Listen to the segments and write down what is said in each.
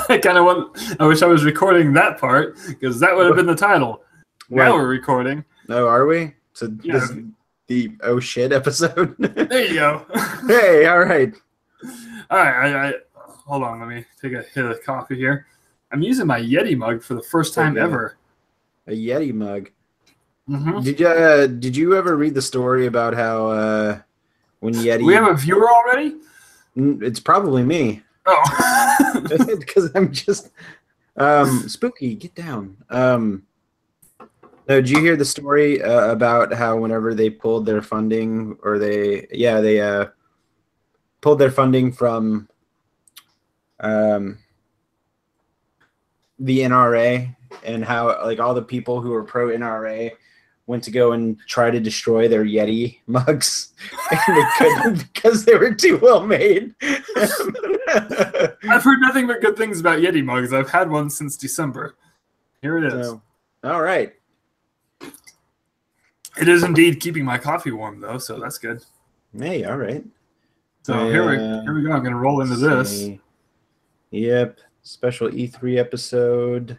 I wish I was recording that part because that would have been the title. Right. Now we're recording. Oh, are we? So Yeah. this is the oh shit episode. There you go. Hey, all right. All right. I hold on. Let me take a hit of coffee here. I'm using my Yeti mug for the first time ever. A Yeti mug. Mm-hmm. Did you ever read the story about how when Yeti? We have a viewer already. It's probably me. Oh, Because I'm just spooky. Get down. No, did you hear the story about how whenever they pulled their funding, or they pulled their funding from the NRA, and how like all the people who were pro NRA went to go and try to destroy their Yeti mugs, and they couldn't because they were too well made. I've heard nothing but good things about Yeti mugs. I've had one since December. Here it is. So, all right. It is indeed keeping my coffee warm, though, so that's good. Hey, all right. So here we go. I'm going to roll into this. Yep. Special E3 episode.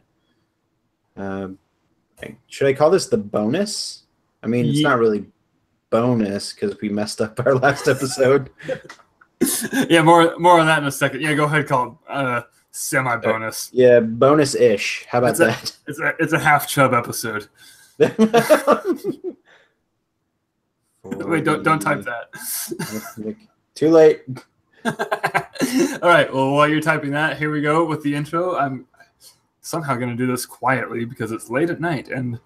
Should I call this the bonus? I mean, it's not really bonus because we messed up our last episode. Yeah, more on that in a second. Yeah, go ahead, call it semi-bonus. Yeah, bonus-ish. How about that? It's a half chub episode. Wait, don't type that. Too late. All right. Well, while you're typing that, here we go with the intro. I'm somehow going to do this quietly because it's late at night, and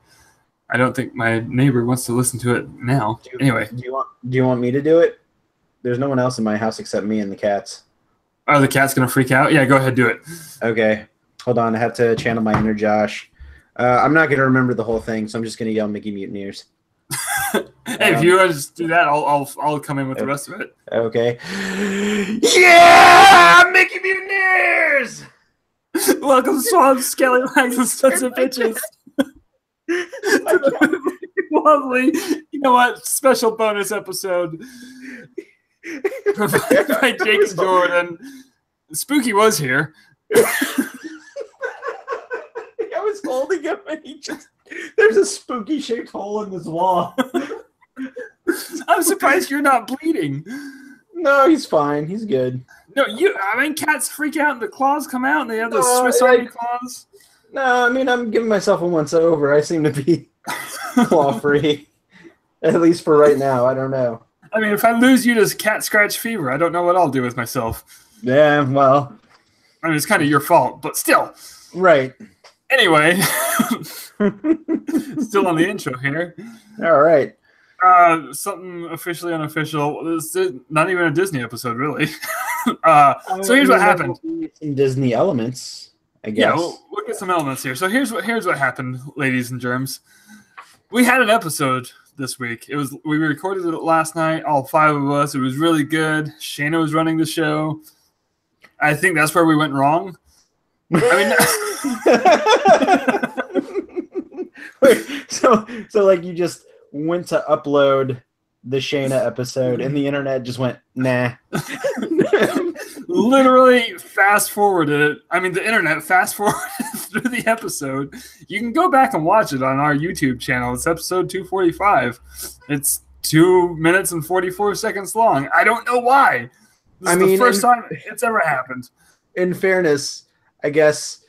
I don't think my neighbor wants to listen to it now. Anyway, do you want me to do it? There's no one else in my house except me and the cats. Are the cats going to freak out? Yeah, go ahead, do it. Okay. Hold on. I have to channel my inner Josh. I'm not going to remember the whole thing, so I'm just going to yell Mickey Mutineers. Hey, if you want to just do that, I'll come in with the rest of it. Okay. Yeah! Mickey Mutineers! Welcome, swamp, scallywags, and sons of bitches. Lovely. You know what? Special bonus episode. Provided by Jake and Jordan. Spooky was here. I was holding him and there's a spooky shaped hole in this wall. I'm surprised you're not bleeding. No, he's fine. He's good. No, cats freak out and the claws come out and they have the Swiss Army claws. No, I mean, I'm giving myself a once over. I seem to be claw free. At least for right now. I don't know. I mean, if I lose you to cat scratch fever, I don't know what I'll do with myself. Yeah, well. I mean, it's kind of your fault, but still. Right. Anyway. Still on the intro here. All right. Something officially unofficial. This is not even a Disney episode, really. So here's what happened. Some Disney elements, I guess. Yeah, we'll get some elements here. So here's what happened, ladies and germs. We had an episode this week. We recorded it last night, all 5 of us. It was really good. Shayna was running the show. I think that's where we went wrong. I mean, wait, so like you just went to upload the Shayna episode and the internet just went nah. Literally fast forwarded it. I mean, the internet fast forwarded through the episode. You can go back and watch it on our YouTube channel. It's episode 245. It's 2 minutes and 44 seconds long. I don't know why. This is the first time it's ever happened. In fairness, I guess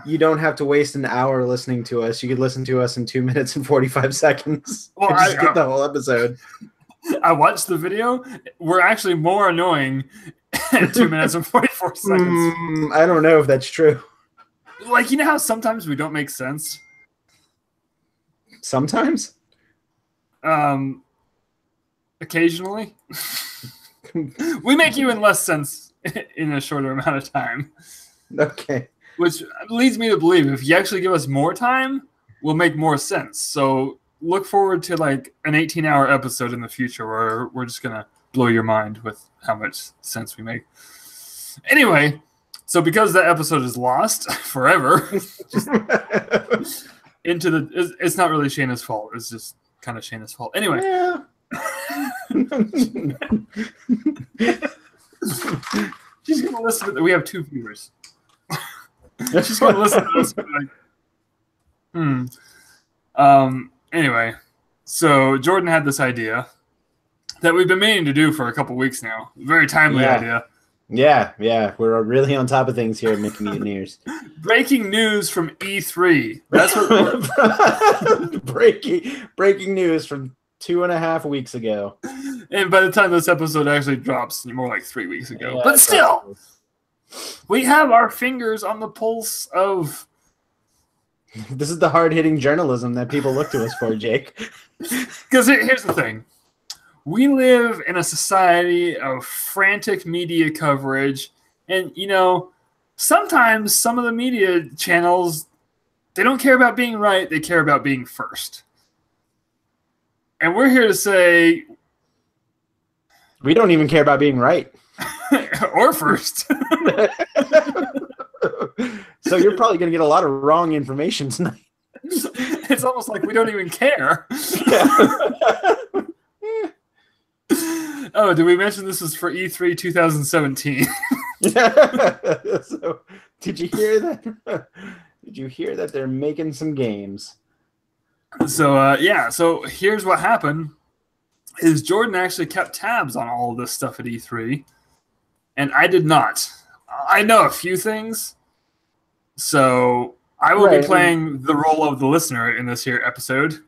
you don't have to waste an hour listening to us. You could listen to us in 2 minutes and 45 seconds. Well, just get the whole episode. I watched the video. We're actually more annoying at 2 minutes and 44 seconds. I don't know if that's true. Like, you know how sometimes we don't make sense? Sometimes? Occasionally. We make even less sense in a shorter amount of time. Okay. Which leads me to believe if you actually give us more time, we'll make more sense. So look forward to like an 18-hour episode in the future where we're just going to blow your mind with how much sense we make. Anyway, so because that episode is lost forever, it's not really Shayna's fault. It's just kind of Shayna's fault. Anyway. Yeah. She's gonna listen to. We have 2 viewers. She's gonna listen to this. And be like, Anyway, so Jordan had this idea that we've been meaning to do for a couple weeks now. Very timely idea. Yeah. We're really on top of things here at Mickey Mutineers. Breaking news from E3. That's what. breaking news from 2.5 weeks ago. And by the time this episode actually drops, more like 3 weeks ago. But still, we have our fingers on the pulse of. This is the hard-hitting journalism that people look to us for, Jake. Because here's the thing. We live in a society of frantic media coverage. And, sometimes some of the media channels, they don't care about being right. They care about being first. And we're here to say... We don't even care about being right. Or first. So you're probably going to get a lot of wrong information tonight. It's almost like we don't even care. Oh, did we mention this is for E3 2017? So, did you hear that? Did you hear that they're making some games? So, so here's what happened. Is Jordan actually kept tabs on all of this stuff at E3, and I did not. I know a few things, so I will be playing the role of the listener in this here episode,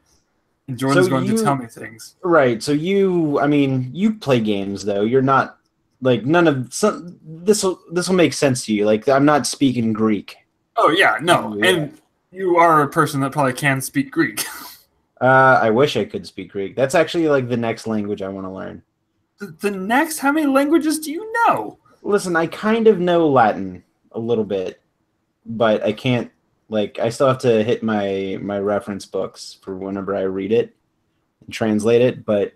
and Jordan's going to tell me things. Right, so you play games, though. You're not, like, this will make sense to you. Like, I'm not speaking Greek. Oh, yeah, no, and you are a person that probably can speak Greek. I wish I could speak Greek. That's actually, like, the next language I want to learn. The next? How many languages do you know? Listen, I kind of know Latin a little bit, but I can't, like, I still have to hit my reference books for whenever I read it and translate it, but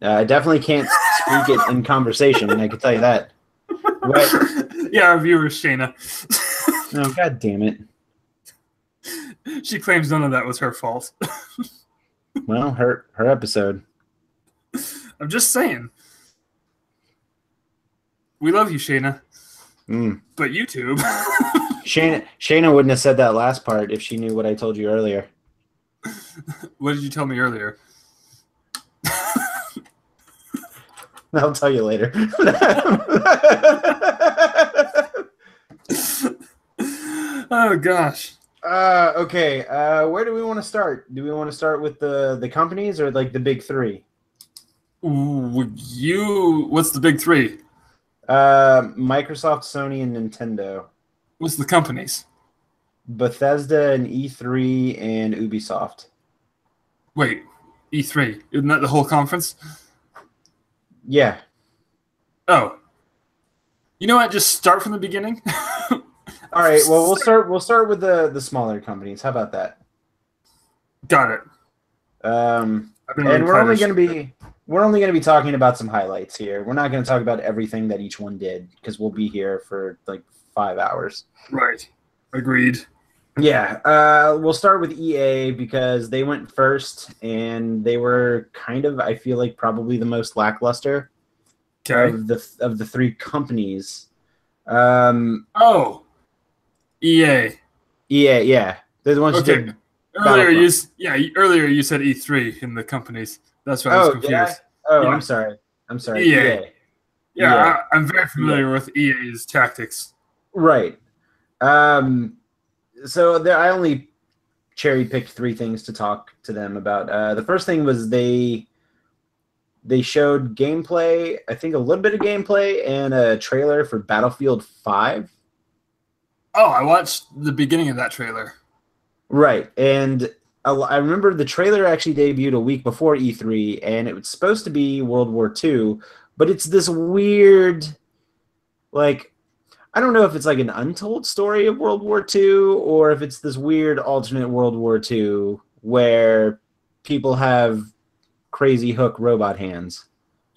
I definitely can't speak it in conversation, I can tell you that. But, yeah, our viewer, Shayna. Oh, God damn it. She claims none of that was her fault. Well, her episode. I'm just saying. We love you, Shayna. But YouTube. Shayna wouldn't have said that last part if she knew what I told you earlier. What did you tell me earlier? I'll tell you later. Oh, gosh. Okay. Where do we want to start? Do we want to start with the companies or like the big three? What's the big three? Microsoft, Sony, and Nintendo. What's the companies? Bethesda and E3 and Ubisoft. Wait, E3. Isn't that the whole conference? Yeah. Oh. You know what? Just start from the beginning. All right. Well, we'll start with the smaller companies. How about that? Got it. And we're only going to be talking about some highlights here. We're not going to talk about everything that each one did because we'll be here for like 5 hours. Right. Agreed. Yeah. We'll start with EA because they went first and they were kind of, I feel like, probably the most lackluster of the three companies. EA. EA, yeah. They're the ones who did earlier you said E3 in the companies. That's why I was confused. Yeah? Oh, yeah. I'm sorry. EA. Yeah, I'm very familiar with EA's tactics. Right. So I only cherry-picked 3 things to talk to them about. The first thing was they showed gameplay, I think a little bit of gameplay, and a trailer for Battlefield 5. Oh, I watched the beginning of that trailer. Right, and I remember the trailer actually debuted a week before E3, and it was supposed to be World War II, but it's this weird, like, I don't know if it's like an untold story of World War II, or if it's this weird alternate World War II where people have crazy hook robot hands.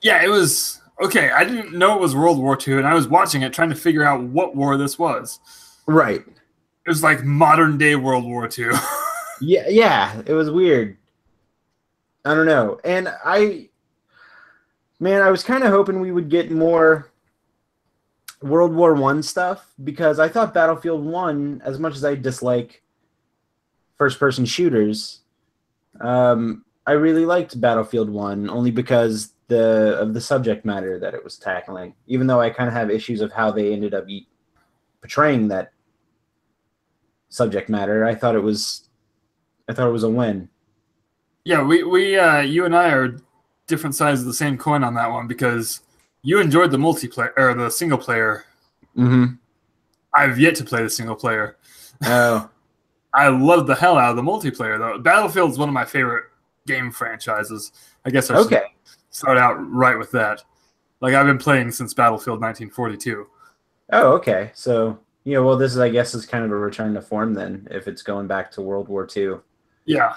Yeah, it was, okay, I didn't know it was World War II, and I was watching it trying to figure out what war this was. Right. It was like modern day World War II. Yeah, it was weird. I don't know. And I was kind of hoping we would get more World War One stuff because I thought Battlefield One, as much as I dislike first-person shooters, I really liked Battlefield One only because of the subject matter that it was tackling. Even though I kind of have issues of how they ended up portraying that subject matter, I thought it was a win. Yeah, you and I are different sides of the same coin on that one because you enjoyed the multiplayer or the single player. Mm-hmm. I've yet to play the single player. Oh, I love the hell out of the multiplayer though. Battlefield is one of my favorite game franchises. I guess I should start out right with that. Like I've been playing since Battlefield 1942. Oh, okay. So well, this is I guess is kind of a return to form then, if it's going back to World War II. Yeah.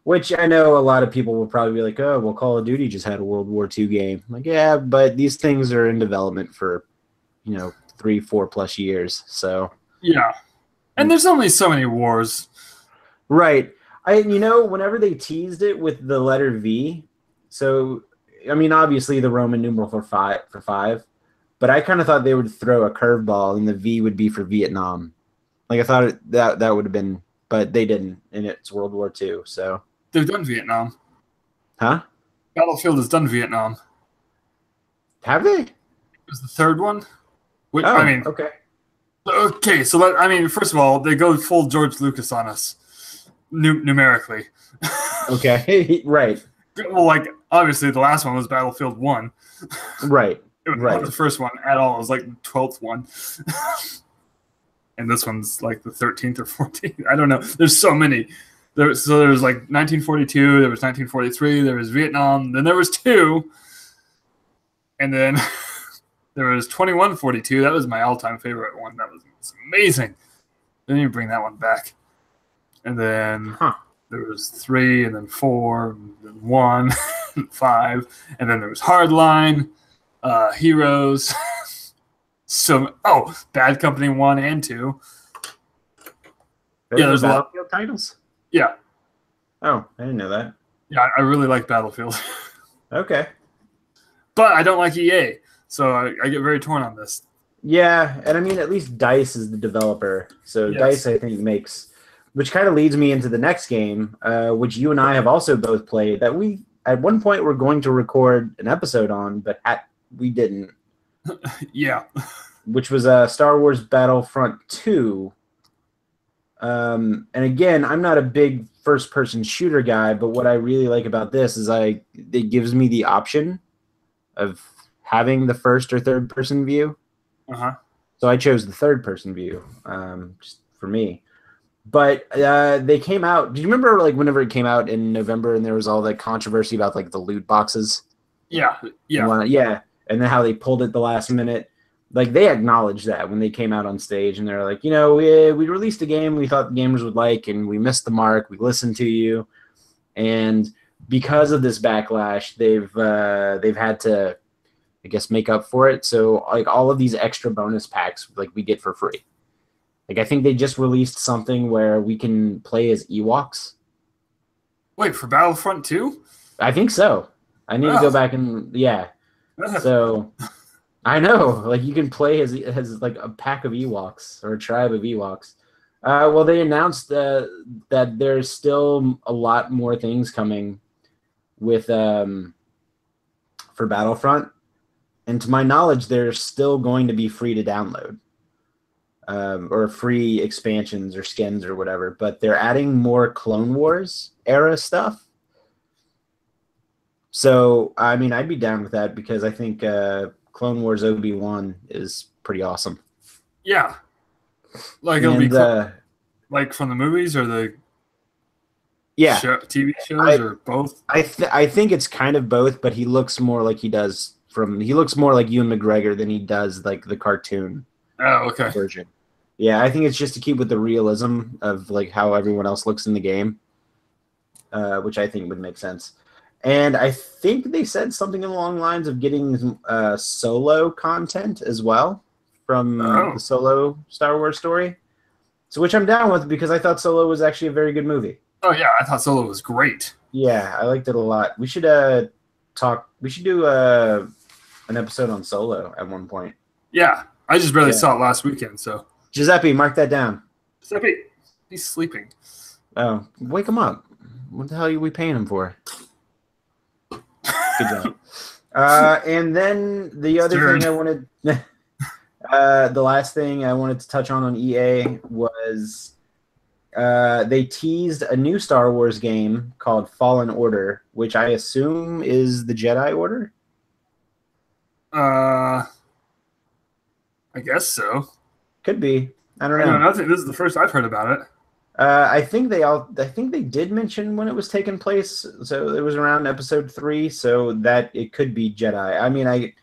Which I know a lot of people will probably be like, oh, well, Call of Duty just had a World War II game. Like, yeah, but these things are in development for, 3-4+ years. So yeah, and there's only so many wars. Right. Whenever they teased it with the letter V, so I mean, obviously the Roman numeral for five, but I kind of thought they would throw a curveball and the V would be for Vietnam. Like I thought that would have been, but they didn't, and it's World War II. So they've done Vietnam. Huh? Battlefield has done Vietnam. Have they? It was the third one. Oh, I mean, okay. Okay, so first of all, they go full George Lucas on us, numerically. Okay, right. Well, like obviously the last one was Battlefield 1. Right. It was not the first one at all. It was like the 12th one. And this one's like the 13th or 14th. I don't know. There's so many. There was like 1942, there was 1943, there was Vietnam, then there was 2, and then there was 2142. That was my all-time favorite one. That was amazing. They didn't even bring that one back. And then there was 3, and then 4, and then 1, and 5, and then there was Hardline, Heroes. Bad Company 1 and 2. There's a lot of titles. Yeah. Oh, I didn't know that. Yeah, I really like Battlefield. Okay. But I don't like EA, so I get very torn on this. Yeah, and I mean, at least DICE is the developer. So yes. DICE, I think, which kind of leads me into the next game, which you and I have also both played, that we, at one point, were going to record an episode on, but we didn't. Yeah. Which was Star Wars Battlefront 2. And again, I'm not a big first-person shooter guy, but what I really like about this is it gives me the option of having the first or third-person view. Uh-huh. So I chose the third-person view, just for me. But they came out. Do you remember like whenever it came out in November, and there was all that controversy about like the loot boxes? Yeah. And then how they pulled it the last minute. Like they acknowledged that when they came out on stage, and they're like, we released a game we thought the gamers would like, and we missed the mark. We listened to you, and because of this backlash, they've had to, I guess, make up for it. So like all of these extra bonus packs, like we get for free. Like I think they just released something where we can play as Ewoks. Wait, for Battlefront 2? I think so. I need to go back and So. I know, like you can play as like a pack of Ewoks or a tribe of Ewoks. Well, they announced that there's still a lot more things coming with for Battlefront, and to my knowledge, they're still going to be free to download, or free expansions or skins or whatever. But they're adding more Clone Wars era stuff. So I mean, I'd be down with that because I think. Clone Wars Obi-Wan is pretty awesome. Yeah. Like it'll be like from the movies or the TV shows or both? I think it's kind of both, but he looks more like he looks more like Ewan McGregor than he does like the cartoon version. Yeah, I think it's just to keep with the realism of like how everyone else looks in the game, which I think would make sense. And I think they said something along the lines of getting solo content as well from the Solo Star Wars story. So which I'm down with because I thought Solo was actually a very good movie. Oh, yeah. I thought Solo was great. Yeah, I liked it a lot. We should do an episode on Solo at one point. Yeah, I just barely Yeah. saw it last weekend. So Giuseppe, mark that down. Giuseppe, he's sleeping. Oh, wake him up. What the hell are we paying him for? Good job. And then the other Stirred. thing I wanted, the last thing I wanted to touch on EA was they teased a new Star Wars game called Fallen Order, which I assume is the Jedi Order. I guess so. Could be. I don't I know. know nothing. This is the first I've heard about it. I think they did mention when it was taking place. So it was around episode 3. So that it could be Jedi. I mean,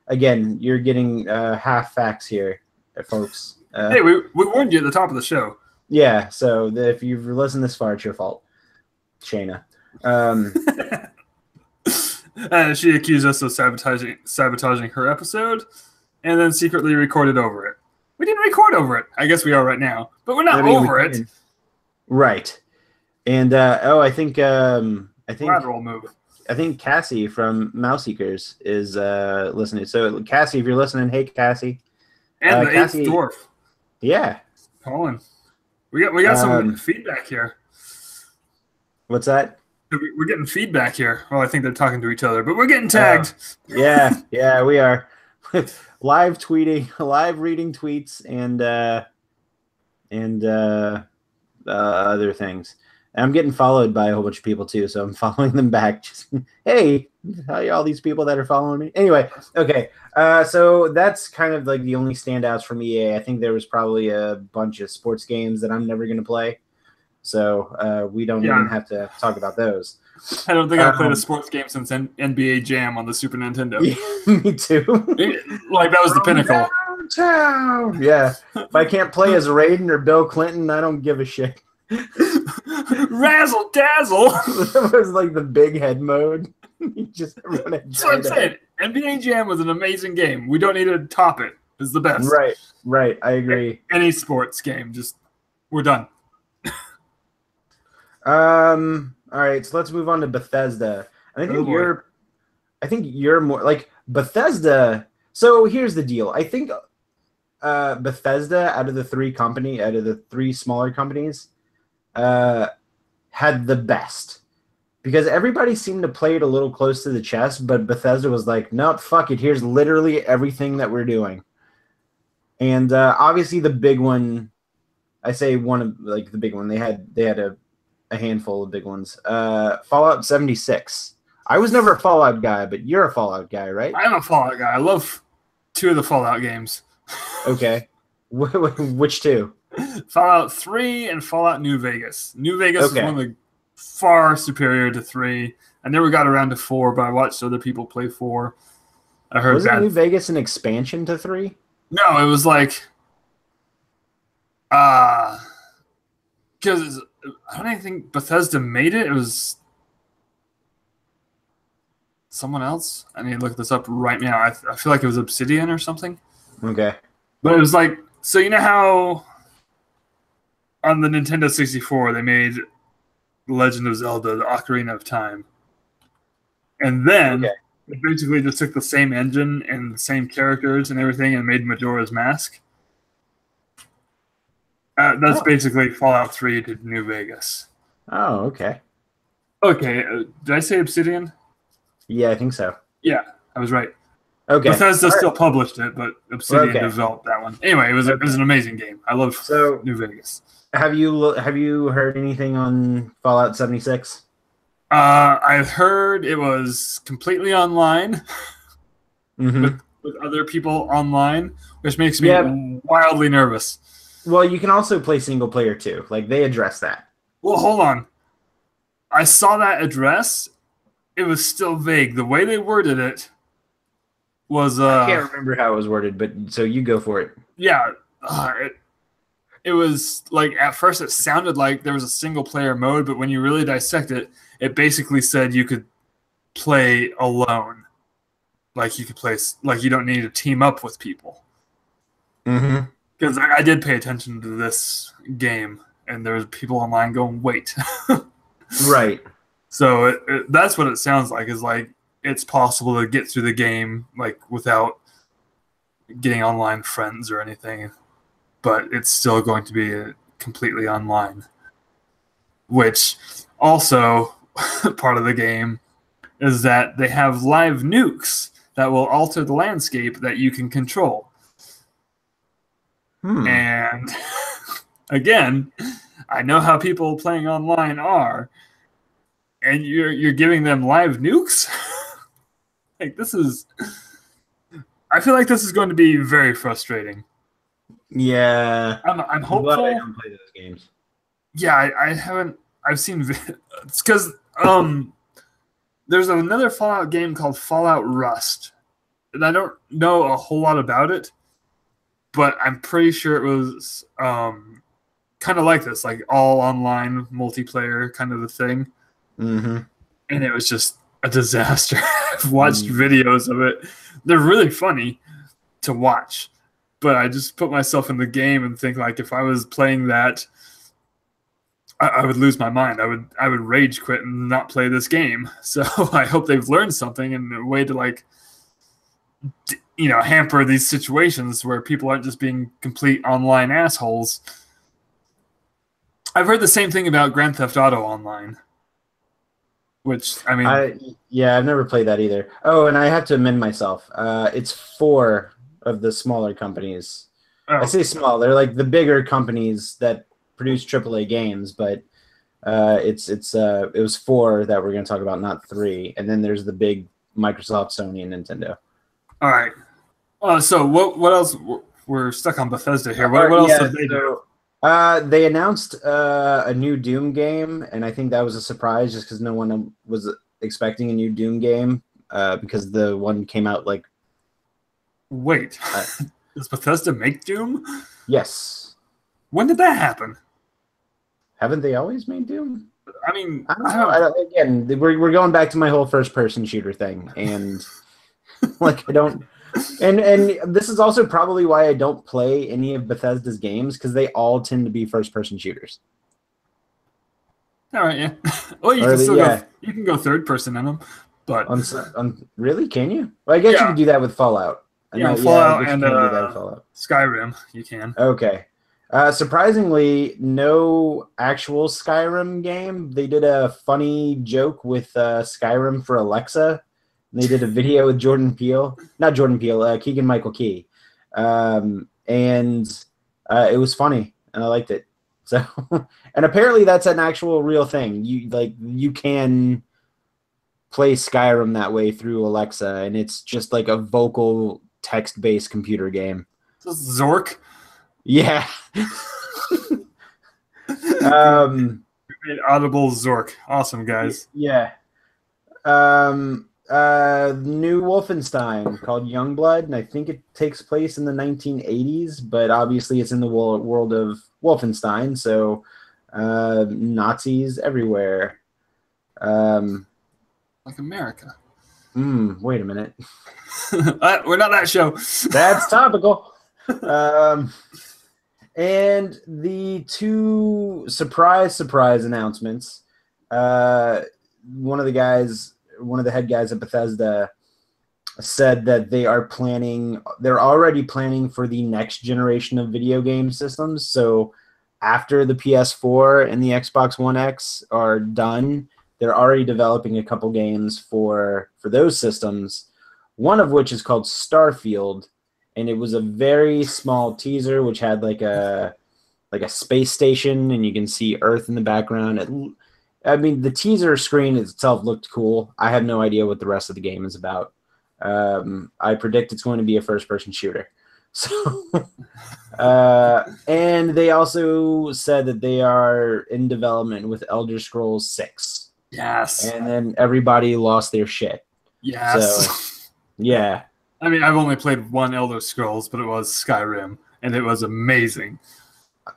again, you're getting half facts here, folks. Hey, we warned you at the top of the show. Yeah. So if you've listened this far, it's your fault, Shayna. She accused us of sabotaging her episode, and then secretly recorded over it. We didn't record over it. I guess we are right now, but we're not over it. Right. And I think Lateral move. I think Cassie from Mouse Eaters is listening. So Cassie, if you're listening, hey Cassie. And the Cassie, eighth dwarf. Yeah. Colin. We got some feedback here. What's that? We're getting feedback here. Well, I think they're talking to each other, but we're getting tagged. Yeah, we are. Live tweeting, live reading tweets, and other things. And I'm getting followed by a whole bunch of people too, so I'm following them back. Just, hey, all these people that are following me. Anyway, okay. So that's kind of like the only standouts from EA. I think there was probably a bunch of sports games that I'm never going to play. So we don't even have to talk about those. I don't think I've played a sports game since NBA Jam on the Super Nintendo. Me too. Like, that was the pinnacle. Downtown. Yeah. If I can't play as Raiden or Bill Clinton, I don't give a shit. Razzle dazzle. That was like the big head mode. Just That's what I'm saying. NBA Jam was an amazing game. We don't need to top it. It's the best. Right. I agree. Any sports game, just we're done. All right, so let's move on to Bethesda. I think you're more like Bethesda. So here's the deal. I think Bethesda, out of the three smaller companies, had the best, because everybody seemed to play it a little close to the chest, but Bethesda was like, no, fuck it. Here's literally everything that we're doing. And obviously the big one, I say one of like the big one. They had a handful of big ones. Fallout 76. I was never a Fallout guy, but you're a Fallout guy, right? I'm a Fallout guy. I love 2 of the Fallout games. Okay. Which 2? Fallout 3 and Fallout New Vegas. New Vegas is one of the far superior to 3. I never got around to 4, but I watched other people play 4. I heard Wasn't New Vegas an expansion to 3? No, it was like because I don't even think Bethesda made it. It was someone else. I need to look this up right now. I feel like it was Obsidian or something. Okay. But it was like, so you know how on the Nintendo 64 they made Legend of Zelda, the Ocarina of Time. And then they basically just took the same engine and the same characters and everything and made Majora's Mask. That's basically Fallout 3 to New Vegas. Oh, okay. Okay, did I say Obsidian? Yeah, I think so. Yeah, I was right. Okay. Bethesda still published it, but Obsidian developed that one. Anyway, it was an amazing game. I love New Vegas. Have you heard anything on Fallout 76? I've heard it was completely online with other people online, which makes me wildly nervous. Well, you can also play single player too. Like, they address that. Well, hold on. I saw that address. It was still vague. The way they worded it was... I can't remember how it was worded, but so you go for it. Yeah. It was like, at first it sounded like there was a single player mode, but when you really dissect it, it basically said you could play alone. Like, you could play... Like, you don't need to team up with people. Mm-hmm. Because I did pay attention to this game, and there was people online going, wait. Right. So that's what it sounds like, is like it's possible to get through the game like without getting online friends or anything, but it's still going to be completely online. Which also part of the game is that they have live nukes that will alter the landscape that you can control. And again, I know how people playing online are, and you're giving them live nukes. Like, this is, I feel like this is going to be very frustrating. Yeah, I'm hopeful. glad I don't play those games. Yeah, I haven't. I've seen. It's because there's another Fallout game called Fallout Rust, and I don't know a whole lot about it, but I'm pretty sure it was kind of like this, like all online multiplayer kind of a thing. Mm-hmm. And it was just a disaster. I've watched videos of it. They're really funny to watch, but I just put myself in the game and think, like, if I was playing that, I would lose my mind. I would rage quit and not play this game. So I hope they've learned something in a way to, like, hamper these situations where people aren't just being complete online assholes. I've heard the same thing about Grand Theft Auto Online, which, I mean... I've never played that either. Oh, and I have to amend myself. It's 4 of the smaller companies. Oh. I say small. They're like the bigger companies that produce AAA games, but it was 4 that we're going to talk about, not 3. And then there's the big Microsoft, Sony, and Nintendo. All right. So what else? We're stuck on Bethesda here. What else did they do? They announced a new Doom game, and I think that was a surprise just because no one was expecting a new Doom game because the one came out like... Wait. Does Bethesda make Doom? Yes. When did that happen? Haven't they always made Doom? I mean, I don't know. Again, we're going back to my whole first-person shooter thing, and like I don't... And this is also probably why I don't play any of Bethesda's games, because they all tend to be first-person shooters. All right, yeah. Well, you can go third-person in them, but really, can you? Well, I guess you can do that with Fallout. Fallout and Skyrim, you can. Okay. Surprisingly, no actual Skyrim game. They did a funny joke with Skyrim for Alexa. They did a video with Keegan-Michael Key, and it was funny, and I liked it. So, and apparently that's an actual real thing. You can play Skyrim that way through Alexa, and it's just like a vocal text-based computer game. This is Zork. Yeah. Audible Zork. Awesome, guys. Yeah. New Wolfenstein called Youngblood, and I think it takes place in the 1980s, but obviously it's in the world of Wolfenstein, so Nazis everywhere. Like America. Wait a minute. We're not that show. That's topical. And the 2 surprise announcements. One of the head guys at Bethesda said that they're already planning for the next generation of video game systems. So after the PS4 and the Xbox One X are done, they're already developing a couple games for those systems, one of which is called Starfield, and it was a very small teaser which had like a space station, and you can see Earth in the background. I mean, the teaser screen itself looked cool. I have no idea what the rest of the game is about. I predict it's going to be a first-person shooter. So, and they also said that they are in development with Elder Scrolls 6. Yes. And then everybody lost their shit. Yes. So, yeah. I mean, I've only played one Elder Scrolls, but it was Skyrim, and it was amazing.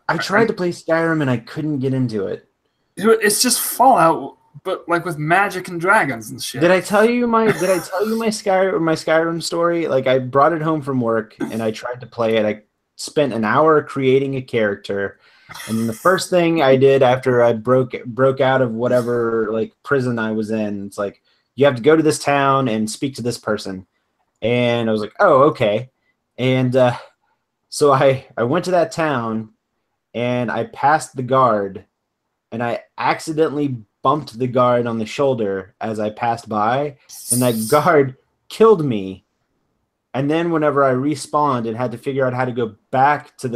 I tried to play Skyrim, and I couldn't get into it. It's just Fallout, but like with magic and dragons and shit. Did I tell you my Skyrim story? Like, I brought it home from work and I tried to play it. I spent an hour creating a character, and then the first thing I did after I broke out of whatever like prison I was in, it's like, you have to go to this town and speak to this person. And I was like, oh, okay. And so I went to that town, and I passed the guard, and I accidentally bumped the guard on the shoulder as I passed by, and that guard killed me. And then whenever I respawned and had to figure out how to go back to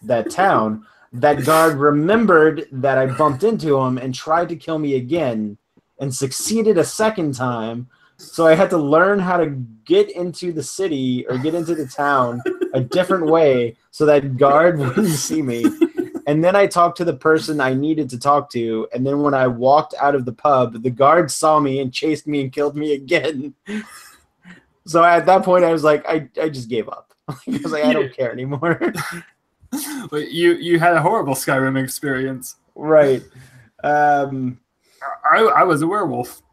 that town, that guard remembered that I bumped into him and tried to kill me again, and succeeded a second time. So I had to learn how to get into the city or get into the town a different way so that guard wouldn't see me. And then I talked to the person I needed to talk to. And then when I walked out of the pub, the guard saw me and chased me and killed me again. So at that point, I was like, I just gave up. I was like, I don't care anymore. But you had a horrible Skyrim experience. Right. I was a werewolf.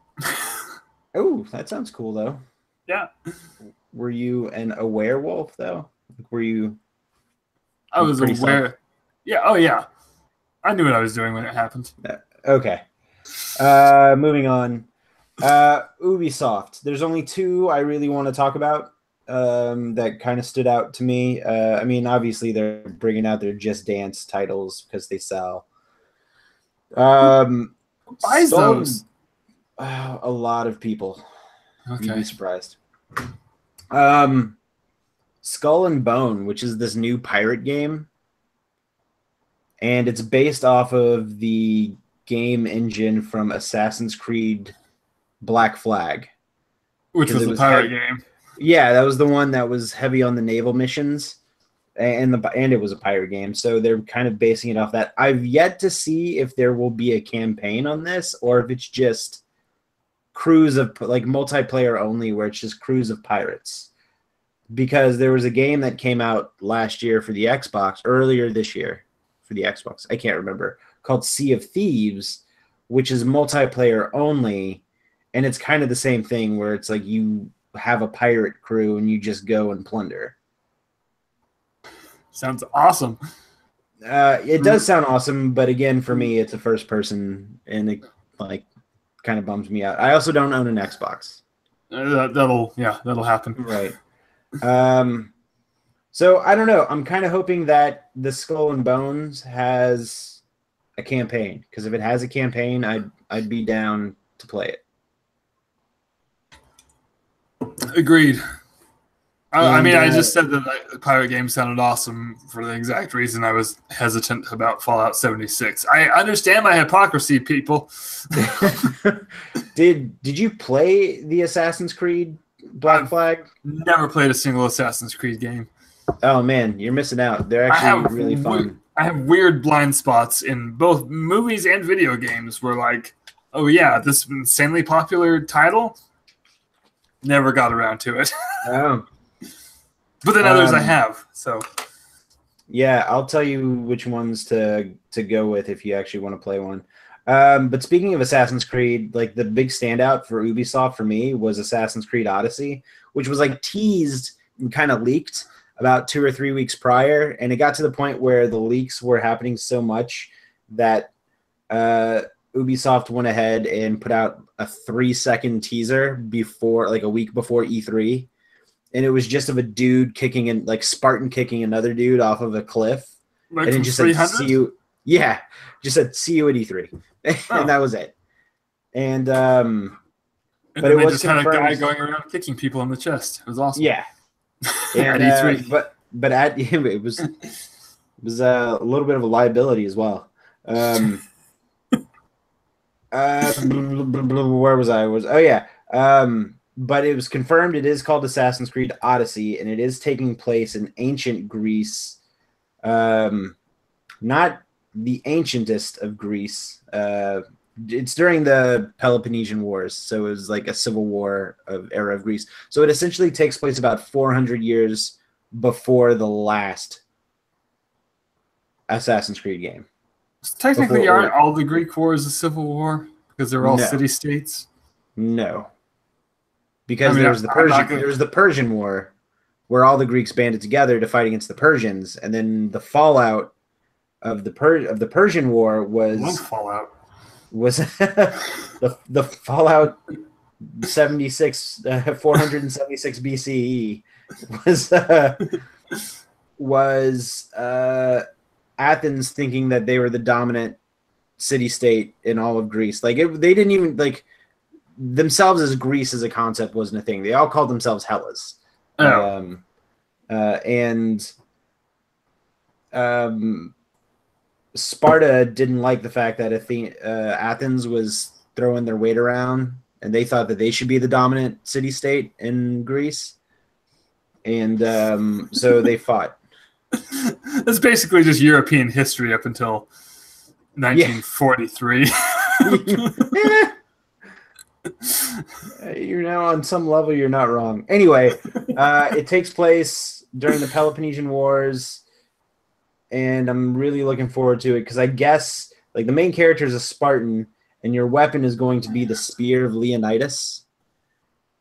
Oh, that sounds cool, though. Yeah. Were you a werewolf, though? Were you? I was aware. Yeah. Oh, yeah. I knew what I was doing when it happened. Okay. Moving on. Ubisoft. There's only two I really want to talk about that kind of stood out to me. I mean, obviously, they're bringing out their Just Dance titles because they sell. Buys those? A lot of people. Okay. You'd be surprised. Skull and Bone, which is this new pirate game, and it's based off of the game engine from Assassin's Creed Black Flag, which was a pirate game. Yeah, that was the one that was heavy on the naval missions, and it was a pirate game. So they're kind of basing it off that. I've yet to see if there will be a campaign on this or if it's just crews of like multiplayer only, where it's just crews of pirates. Because there was a game that came out last year for the Xbox, earlier this year for the Xbox, I can't remember, called Sea of Thieves, which is multiplayer only, and it's kind of the same thing where it's like you have a pirate crew and you just go and plunder. Sounds awesome. It does sound awesome, but again, for me, it's a first person, and it like kind of bums me out. I also don't own an Xbox. That'll happen. Right. So I don't know. I'm kind of hoping that the Skull and Bones has a campaign, because if it has a campaign, I'd be down to play it. Agreed. I mean, I just said that the pirate game sounded awesome for the exact reason I was hesitant about Fallout 76. I understand my hypocrisy, people. Did you play the Assassin's Creed Black Flag? Never played a single Assassin's Creed game. Oh man, you're missing out. They're actually really fun. I have weird blind spots in both movies and video games where, like, oh yeah, this insanely popular title, never got around to it. Oh. But then others I have. So yeah, I'll tell you which ones to go with if you actually want to play one. But speaking of Assassin's Creed, like the big standout for Ubisoft for me was Assassin's Creed Odyssey, which was like teased and kind of leaked about 2 or 3 weeks prior, and it got to the point where the leaks were happening so much that Ubisoft went ahead and put out a 3-second teaser before, like a week before E3. And it was just of a dude kicking and like Spartan kicking another dude off of a cliff. like And it just said, see you. Yeah. Just said, see you at E3. And that was it. And, but it was just had a guy confirmed. going around kicking people in the chest. It was awesome. Yeah. At And, E3. but at it was a little bit of a liability as well. Where was I? But it was confirmed it is called Assassin's Creed Odyssey, and it is taking place in ancient Greece. Not the ancientest of Greece. It's during the Peloponnesian Wars, so it was like a civil war era of Greece. So it essentially takes place about 400 years before the last Assassin's Creed game. Technically, aren't all the Greek wars a civil war because they're all city-states? No. Because there was the Persian War, where all the Greeks banded together to fight against the Persians, and then the fallout of the Persian War was the fallout 476 BCE, was Athens thinking that they were the dominant city-state in all of Greece. Like they didn't even like themselves as Greece as a concept wasn't a thing. They all called themselves Hellas. Oh. And Sparta didn't like the fact that Athens was throwing their weight around, and they thought that they should be the dominant city-state in Greece. And so they fought. That's basically just European history up until 1943. Yeah. You know, on some level, you're not wrong. Anyway, it takes place during the Peloponnesian Wars, and I'm really looking forward to it because I guess like the main character is a Spartan, and your weapon is going to be the spear of Leonidas,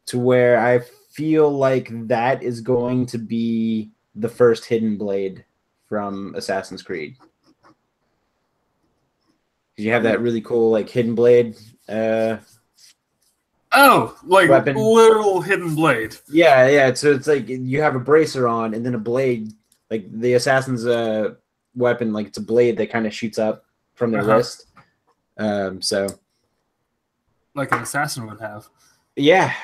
to where I feel like that is going to be the first hidden blade from Assassin's Creed. You have that really cool like hidden blade. Like weapon. Literal hidden blade. Yeah. So it's like you have a bracer on and then a blade, like the assassin's weapon, like it's a blade that kind of shoots up from their wrist. So like an assassin would have. Yeah,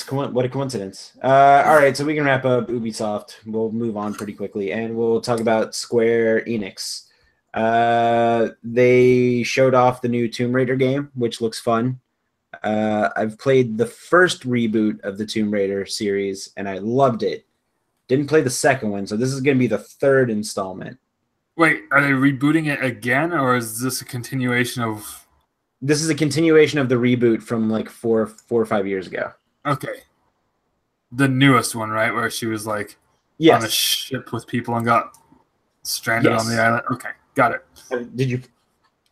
what a coincidence. All right, so we can wrap up Ubisoft. We'll move on pretty quickly, and we'll talk about Square Enix. They showed off the new Tomb Raider game, which looks fun. I've played the first reboot of the Tomb Raider series, and I loved it. Didn't play the second one, so this is going to be the third installment. Wait, are they rebooting it again, or is this a continuation of... This is a continuation of the reboot from like four or 5 years ago. Okay. The newest one, right? Where she was like on a ship with people and got stranded on the island. Okay, got it. Did you?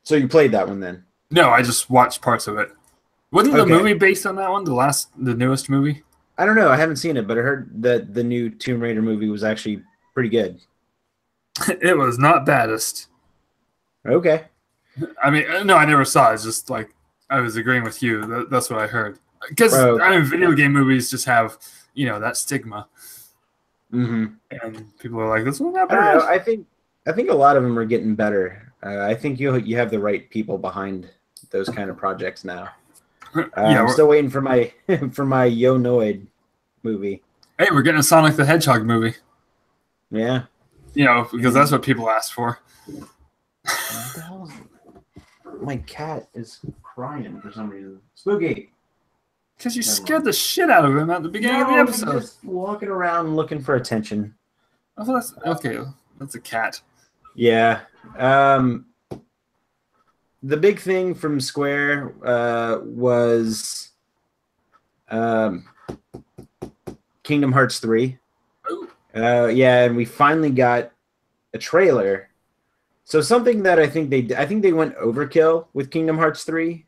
So you played that one then? No, I just watched parts of it. Wasn't the movie based on that one? The newest movie? I don't know. I haven't seen it, but I heard that the new Tomb Raider movie was actually pretty good. It was not baddest. Okay. I mean, no, I never saw it. It's just like I was agreeing with you. That's what I heard. Because I mean, video game movies just have, that stigma. Mm-hmm. And people are like, "This one's not bad." I don't know. I think a lot of them are getting better. I think you have the right people behind those kind of projects now. I'm still waiting for my Yo-Noid movie. Hey, we're getting a Sonic the Hedgehog movie. Yeah. Because that's what people asked for. What the hell is it? My cat is crying for some reason. Spooky. Because you scared the shit out of him at the beginning of the episode. He's just walking around looking for attention. Oh, that's okay. That's a cat. Yeah. The big thing from Square was Kingdom Hearts 3. And we finally got a trailer. So something that I think they went overkill with Kingdom Hearts 3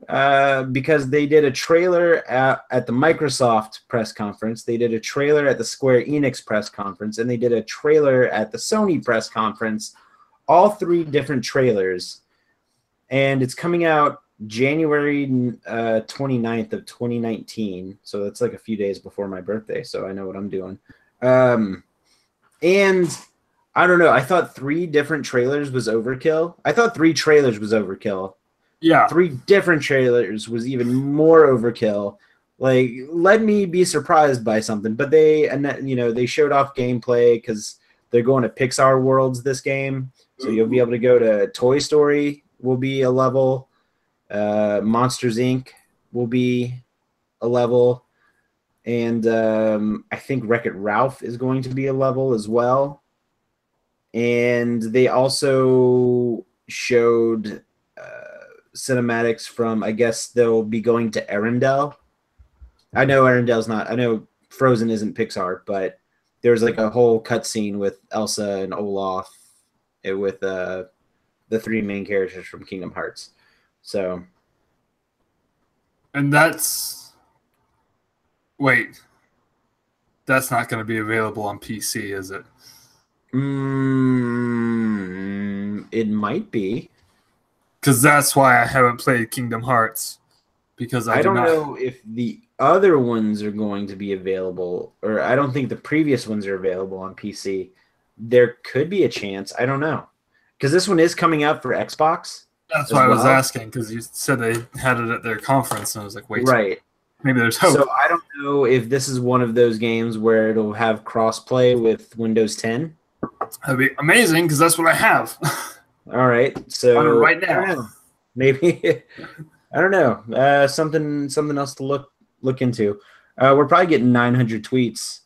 because they did a trailer at the Microsoft press conference, they did a trailer at the Square Enix press conference, and they did a trailer at the Sony press conference, all three different trailers. And it's coming out January 29th of 2019, so that's like a few days before my birthday, so I know what I'm doing. And I don't know. I thought 3 different trailers was overkill. I thought 3 trailers was overkill. Yeah. 3 different trailers was even more overkill. Like, let me be surprised by something. But they showed off gameplay because they're going to Pixar Worlds this game. So you'll be able to go to Toy Story will be a level. Monsters, Inc. will be a level. And I think Wreck-It Ralph is going to be a level as well. And they also showed cinematics from, I guess they'll be going to Arendelle. I know Frozen isn't Pixar, but there's like a whole cutscene with Elsa and Olaf with the 3 main characters from Kingdom Hearts. So. And that's not going to be available on PC, is it? It might be. Because that's why I haven't played Kingdom Hearts. Because I don't know if the other ones are going to be available, or I don't think the previous ones are available on PC. There could be a chance. I don't know. Because this one is coming out for Xbox That's as why I was well. asking, because you said they had it at their conference, and I was like, wait, Right. maybe there's hope. So I don't know if this is one of those games where it'll have crossplay with Windows 10. That'd be amazing, because that's what I have. All right. So On it right I don't now. know. Maybe I don't know. Something else to look into. We're probably getting 900 tweets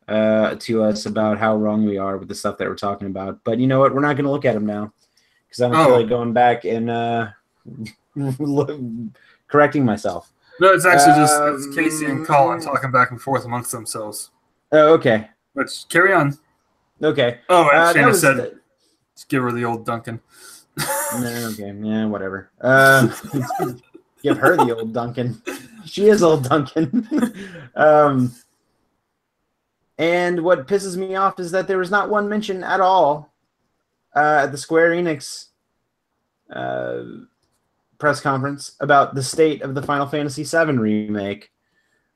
to us about how wrong we are with the stuff that we're talking about. But you know what? We're not going to look at them now because I don't feel like going back and correcting myself. No, it's actually just it's Casey and Colin talking back and forth amongst themselves. Oh, okay. Let's carry on. Okay. Oh, and Shana said, let's give her the old Duncan. Okay, yeah, whatever. Give her the old Duncan. She is old Duncan. And what pisses me off is that there was not one mention at all at the Square Enix press conference about the state of the Final Fantasy VII remake,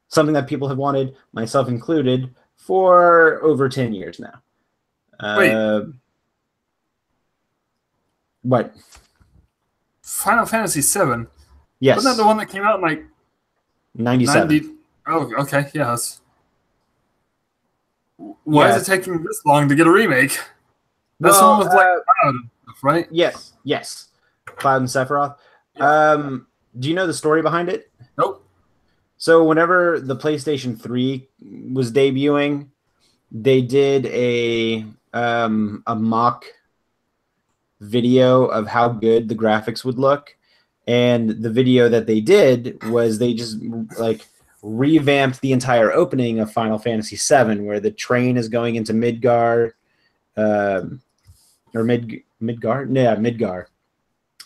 something that people have wanted, myself included, for over 10 years now. Wait. What? Final Fantasy VII? Yes. Wasn't that the one that came out in like 97? Oh, okay, yeah. Why is it taking this long to get a remake? That's the one with like Cloud and stuff, right? Yes. Cloud and Sephiroth. Yeah. Do you know the story behind it? Nope. So whenever the PlayStation 3 was debuting, they did a mock video of how good the graphics would look, and the video that they did was they just like revamped the entire opening of Final Fantasy VII, where the train is going into Midgar, or Midgar. Yeah, Midgar.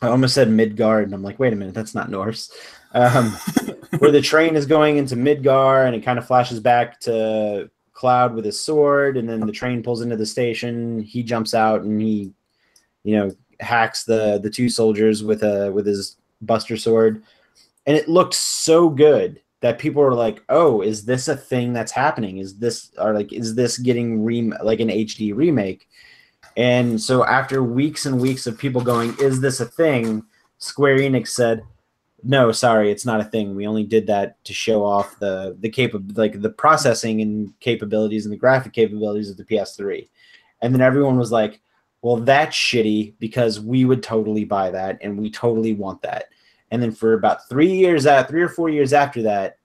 I almost said Midgard, and I'm like, wait a minute, that's not Norse. Where the train is going into Midgar, and it kind of flashes back to Cloud with his sword, and then the train pulls into the station. He jumps out, and he, hacks the two soldiers with his Buster Sword, and it looked so good that people were like, "Oh, is this a thing that's happening? Is this getting like an HD remake?" And so after weeks and weeks of people going, "Is this a thing?" Square Enix said, "No, sorry, it's not a thing. We only did that to show off the processing and capabilities and the graphic capabilities of the PS3." And then everyone was like, "Well, that's shitty because we would totally buy that and we totally want that." And then for about 3 or 4 years after that,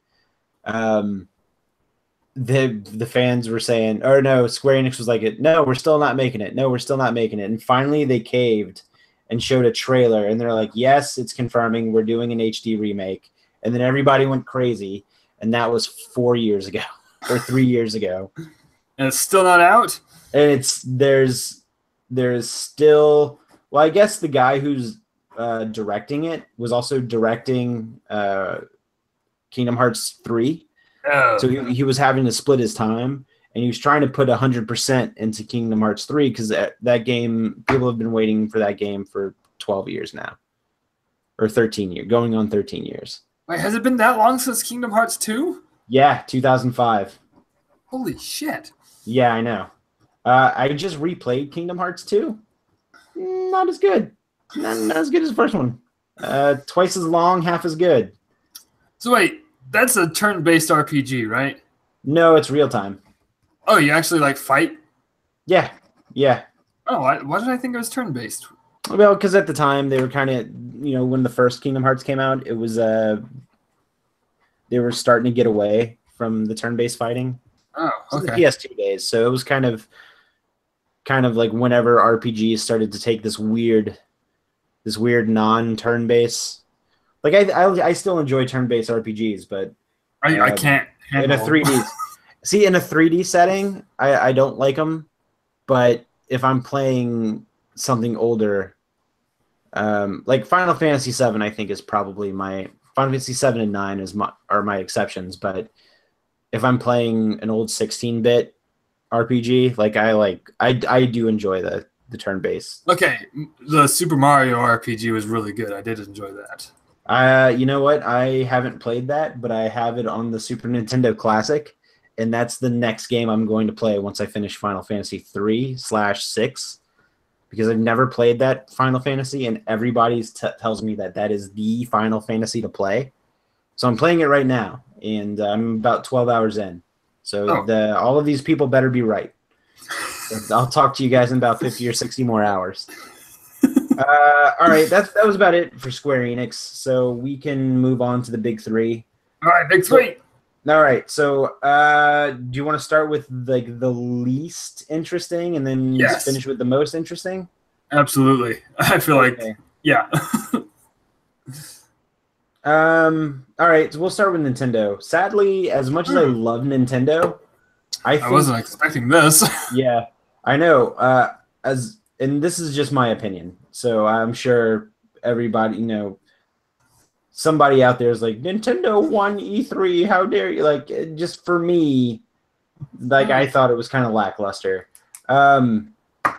the fans were saying, or no, Square Enix was like, "No, we're still not making it. No, we're still not making it." And finally they caved and showed a trailer, and they're like, "Yes, it's confirming we're doing an HD remake." And then everybody went crazy, and that was 4 years ago or 3 years ago. And it's still not out? And there's still, well, I guess the guy who's directing it was also directing Kingdom Hearts 3. Oh. So he was having to split his time, and he was trying to put 100% into Kingdom Hearts 3 because that game, people have been waiting for that game for 12 years now. Or 13 years, going on 13 years. Wait, has it been that long since Kingdom Hearts 2? Yeah, 2005. Holy shit. Yeah, I know. I just replayed Kingdom Hearts 2. Not as good. Not as good as the first one. Twice as long, half as good. So wait, that's a turn-based RPG, right? No, it's real time. Oh, you actually fight? Yeah. Oh, why did I think it was turn-based? Well, because at the time they were kind of, when the first Kingdom Hearts came out, it was they were starting to get away from the turn-based fighting. Oh, okay. The PS2 days, so it was kind of like whenever RPGs started to take this weird non-turn based. Like I still enjoy turn-based RPGs, but I can't handle in a 3D. See, in a 3D setting, I don't like them, but if I'm playing something older, like Final Fantasy VII, I think is probably my Final Fantasy VII and 9 are my exceptions. But if I'm playing an old 16-bit RPG, I do enjoy the turn-based. Okay, the Super Mario RPG was really good. I did enjoy that. You know what? I haven't played that, but I have it on the Super Nintendo Classic, and that's the next game I'm going to play once I finish Final Fantasy 3/6, because I've never played that Final Fantasy, and everybody tells me that that is the Final Fantasy to play. So I'm playing it right now, and I'm about 12 hours in. So all of these people better be right. I'll talk to you guys in about 50 or 60 more hours. All right, that was about it for Square Enix. So we can move on to the big three. All right, big three. All right, so do you want to start with like the least interesting and then finish with the most interesting? Absolutely. I feel like, yeah. All right, so we'll start with Nintendo. Sadly, as much as I love Nintendo, I wasn't expecting this. Yeah, I know. And this is just my opinion. So I'm sure everybody, somebody out there is like, Nintendo won E3, how dare you? Like, just for me, like, I thought it was kind of lackluster. So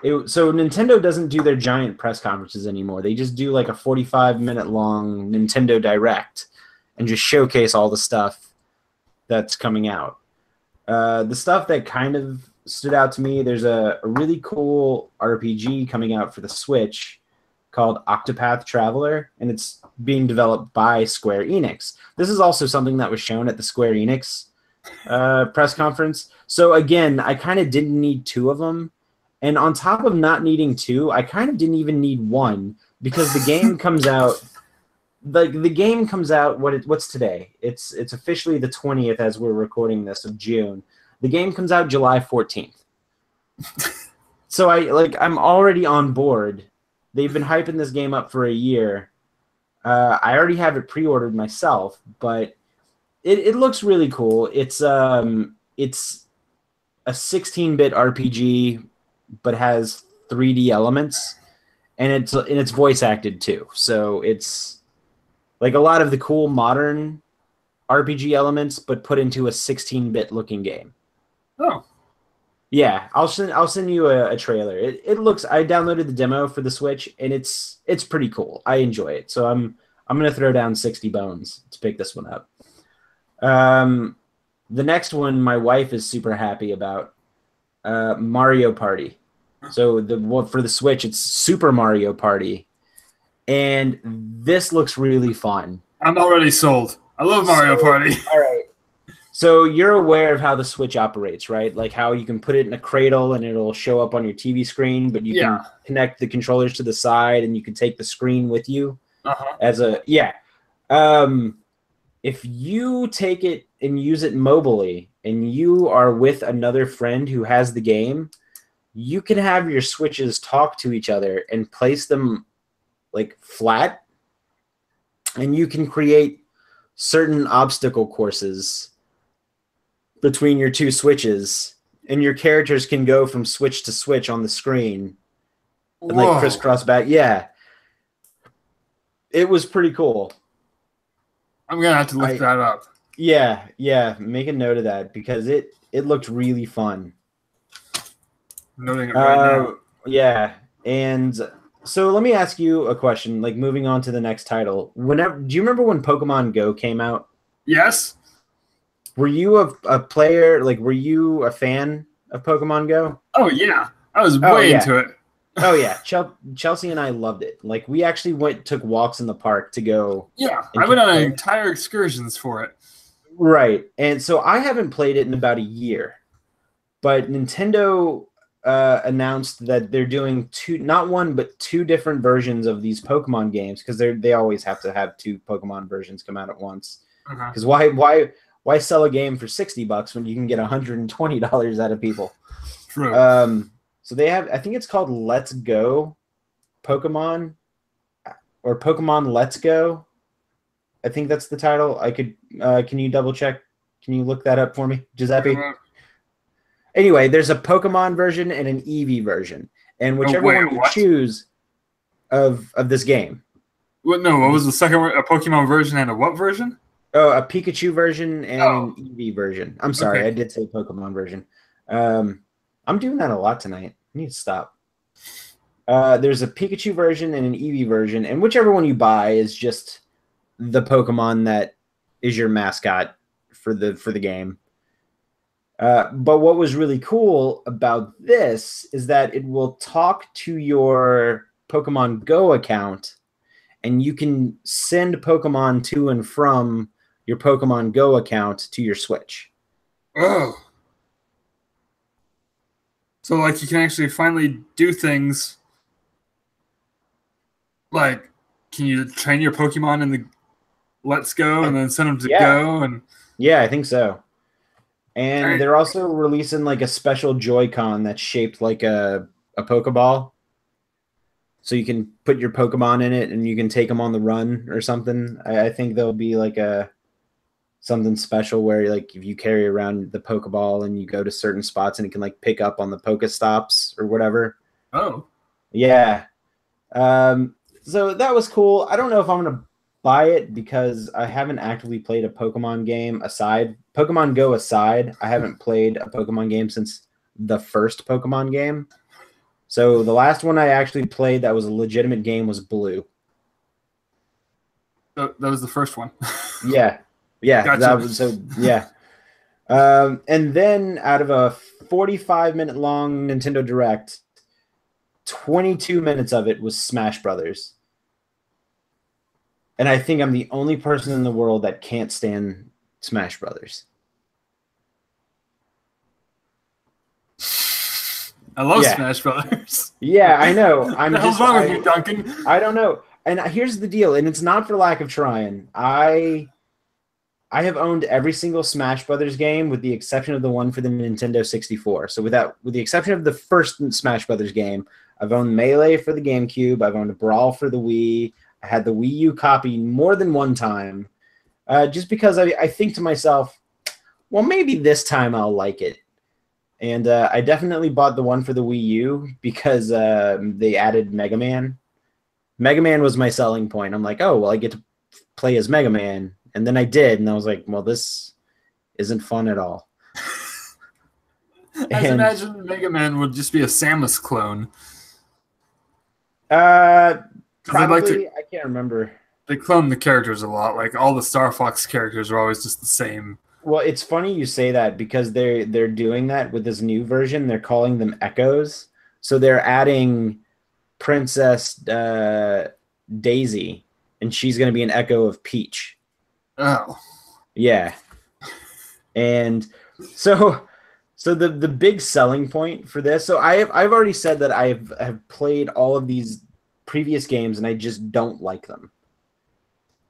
Nintendo doesn't do their giant press conferences anymore. They just do like a 45-minute long Nintendo Direct and just showcase all the stuff that's coming out. The stuff that kind of stood out to me, there's a really cool RPG coming out for the Switch called Octopath Traveler, and it's being developed by Square Enix. This is also something that was shown at the Square Enix press conference. So again, I kind of didn't need two of them. And on top of not needing two, I kind of didn't even need one, because the game comes out. The game comes out. What's today? It's officially the 20th as we're recording this of June. The game comes out July 14th. So I'm already on board. They've been hyping this game up for a year. I already have it pre-ordered myself, but it looks really cool. It's a 16-bit RPG, but has 3D elements, and it's voice acted too. So it's like a lot of the cool modern RPG elements, but put into a 16-bit looking game. Oh, yeah, I'll send you a trailer. It looks. I downloaded the demo for the Switch, and it's pretty cool. I enjoy it, so I'm gonna throw down 60 bones to pick this one up. The next one, my wife is super happy about. Mario Party. So for the Switch, it's Super Mario Party, and this looks really fun. I'm already sold. I love Mario Party. All right. So you're aware of how the Switch operates, right? Like how you can put it in a cradle and it'll show up on your TV screen, but you can connect the controllers to the side and you can take the screen with you as a if you take it and use it mobily and you are with another friend who has the game, you can have your Switches talk to each other and place them like flat, and you can create certain obstacle courses between your two Switches, and your characters can go from switch to switch on the screen and like crisscross back. Yeah. It was pretty cool. I'm gonna have to look that up. Yeah, make a note of that because it looked really fun. Noting it right now. Yeah, and so let me ask you a question. Like moving on to the next title. Do you remember when Pokemon Go came out? Yes. Were you a player? Like, were you a fan of Pokemon Go? Oh yeah, I was way into it. Oh yeah, Chelsea and I loved it. Like we actually took walks in the park to go. Yeah, I went on entire excursions for it. Right, and so I haven't played it in about a year, but Nintendo announced that they're doing not one but two different versions of these Pokemon games because they always have to have two Pokemon versions come out at once. Because why sell a game for $60 when you can get $120 out of people? True. So they have, I think it's called Let's Go Pokemon or Pokemon Let's Go. I think that's the title. Can you double check? Can you look that up for me, Giuseppe? Anyway, there's a Pokemon version and an Eevee version, and whichever one you choose of this game. What was the second one? A Pokemon version and a what version? Oh, a Pikachu version and an Eevee version. I'm sorry, I did say Pokemon version. I'm doing that a lot tonight. I need to stop. There's a Pikachu version and an Eevee version, and whichever one you buy is just the Pokemon that is your mascot for the game. But what was really cool about this is that it will talk to your Pokemon Go account, and you can send Pokemon to and from your Pokemon Go account to your Switch. Oh. So, like, you can actually finally do things like, can you train your Pokemon in the Let's Go and then send them to Go? And yeah, I think so. And they're also releasing like a special Joy-Con that's shaped like a Pokeball. So you can put your Pokemon in it and you can take them on the run or something. I think there'll be like something special where like if you carry around the Pokeball and you go to certain spots and it can like pick up on the Pokestops or whatever. Oh. Yeah. So that was cool. I don't know if I'm going to buy it because I haven't actively played a Pokemon game Pokemon Go aside. I haven't played a Pokemon game since the first Pokemon game. So the last one I actually played that was a legitimate game was Blue. That was the first one. Yeah. Gotcha. And then out of a 45-minute long Nintendo Direct, 22 minutes of it was Smash Brothers. And I think I'm the only person in the world that can't stand Smash Brothers. I love Smash Brothers. Yeah, I know. What the hell's wrong with you, Duncan? I don't know. And here's the deal, and it's not for lack of trying. I have owned every single Smash Brothers game with the exception of the one for the Nintendo 64. So with the exception of the first Smash Brothers game, I've owned Melee for the GameCube. I've owned Brawl for the Wii. I had the Wii U copy more than one time, just because I think to myself, well, maybe this time I'll like it. And I definitely bought the one for the Wii U because they added Mega Man. Mega Man was my selling point. I'm like, oh, well, I get to play as Mega Man. And then I did, and I was like, well, this isn't fun at all. I imagine Mega Man would just be a Samus clone. Probably, I can't remember. They clone the characters a lot. Like all the Star Fox characters are always just the same. Well, it's funny you say that because they're doing that with this new version. They're calling them Echoes. So they're adding Princess Daisy, and she's going to be an echo of Peach. Oh. Yeah. And so the big selling point for this. So I've already said that I have played all of these previous games and I just don't like them.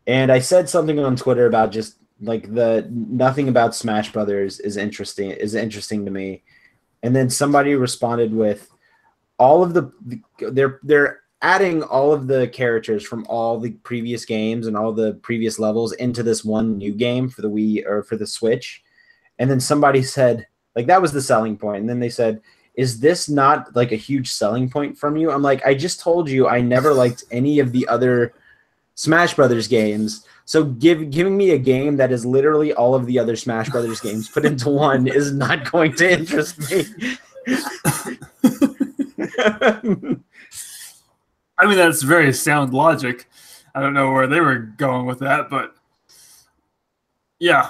And I said something on Twitter about just like nothing about Smash Brothers is interesting to me. And then somebody responded with all of they're adding all of the characters from all the previous games and all the previous levels into this one new game for the Wii or for the Switch. And then somebody said, like, that was the selling point. And then they said, is this not like a huge selling point from you? I'm like, I just told you I never liked any of the other Smash Brothers games. So giving me a game that is literally all of the other Smash Brothers games put into one is not going to interest me. I mean, that's very sound logic. I don't know where they were going with that, but yeah.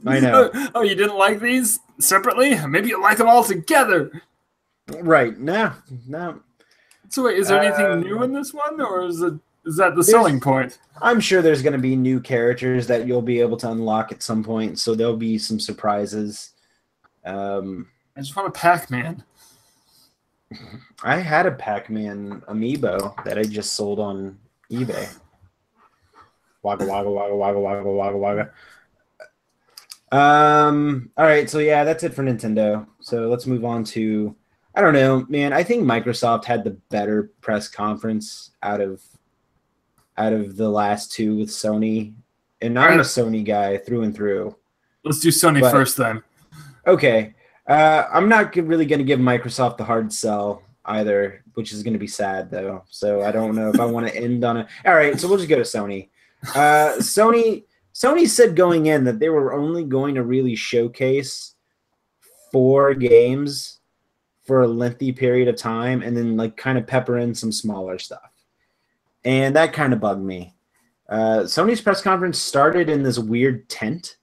I know. Oh, you didn't like these separately? Maybe you like them all together. Right. No. So wait, is there anything new in this one, or is that the selling point? I'm sure there's going to be new characters that you'll be able to unlock at some point, so there'll be some surprises. I just want a Pac-Man. I had a Pac-Man amiibo that I just sold on eBay. Wagga, wagga, wagga, wagga, wagga, wagga, wagga. All right, so yeah, that's it for Nintendo. So let's move on to, I don't know, man. I think Microsoft had the better press conference out of the last two with Sony, and I'm a Sony guy through and through. Let's do Sony first then. Okay. I'm not really going to give Microsoft the hard sell either, which is going to be sad, though. So I don't know if I want to end on it. All right, so we'll just go to Sony. Sony said going in that they were only going to really showcase 4 games for a lengthy period of time and then like kind of pepper in some smaller stuff. And that kind of bugged me. Sony's press conference started in this weird tent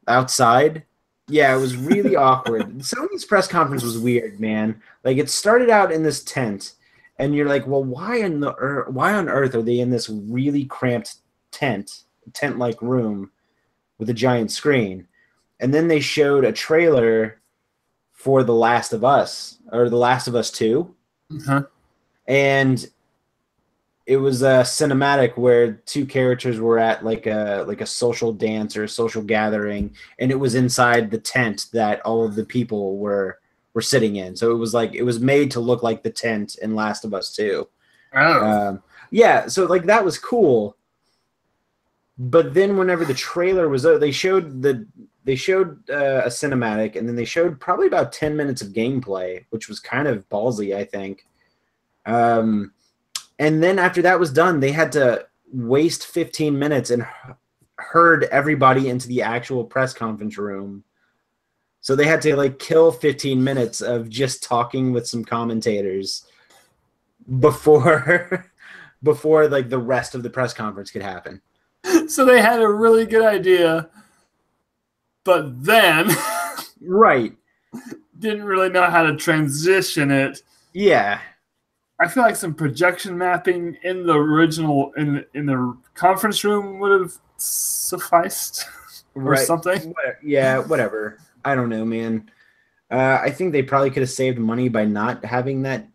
outside. Yeah, it was really awkward. Sony's press conference was weird, man. Like, it started out in this tent, and you're like, well, why on earth are they in this really cramped tent-like room with a giant screen? And then they showed a trailer for The Last of Us, or The Last of Us 2. Uh-huh. And it was a cinematic where two characters were at like a social dance or a social gathering, and it was inside the tent that all of the people were sitting in. So it was made to look like the tent in Last of Us 2. Oh. Yeah, so like that was cool. But then whenever the trailer was they showed a cinematic, and then they showed probably about 10 minutes of gameplay, which was kind of ballsy, I think. And then after that was done, they had to waste 15 minutes and herd everybody into the actual press conference room. So they had to like kill 15 minutes of just talking with some commentators before like the rest of the press conference could happen. So they had a really good idea, but then right, didn't really know how to transition it. Yeah. I feel like some projection mapping in the original in the conference room would have sufficed, or something. Yeah, whatever. I don't know, man. I think they probably could have saved money by not having that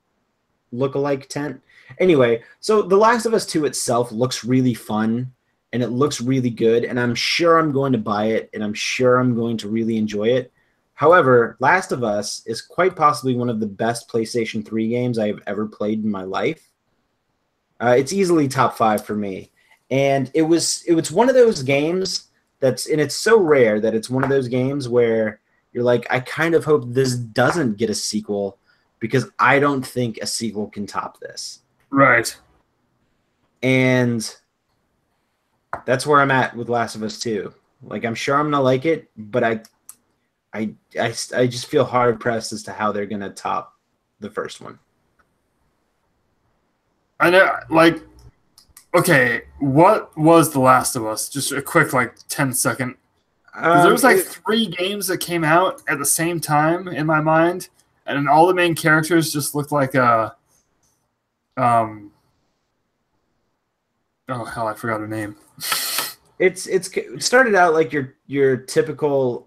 look-alike tent. Anyway, so The Last of Us 2 itself looks really fun, and it looks really good, and I'm sure I'm going to buy it, and I'm sure I'm going to really enjoy it. However, Last of Us is quite possibly one of the best PlayStation 3 games I have ever played in my life. It's easily top 5 for me. And it was one of those games and it's so rare that it's one of those games where you're like, I kind of hope this doesn't get a sequel, because I don't think a sequel can top this. Right. And that's where I'm at with Last of Us 2. Like, I'm sure I'm going to like it, but I just feel hard pressed as to how they're gonna top the first one. I know, like, okay, what was The Last of Us? Just a quick, like, 10-second. There was like 3 games that came out at the same time in my mind, and all the main characters just looked like oh hell, I forgot her name. It started out like your typical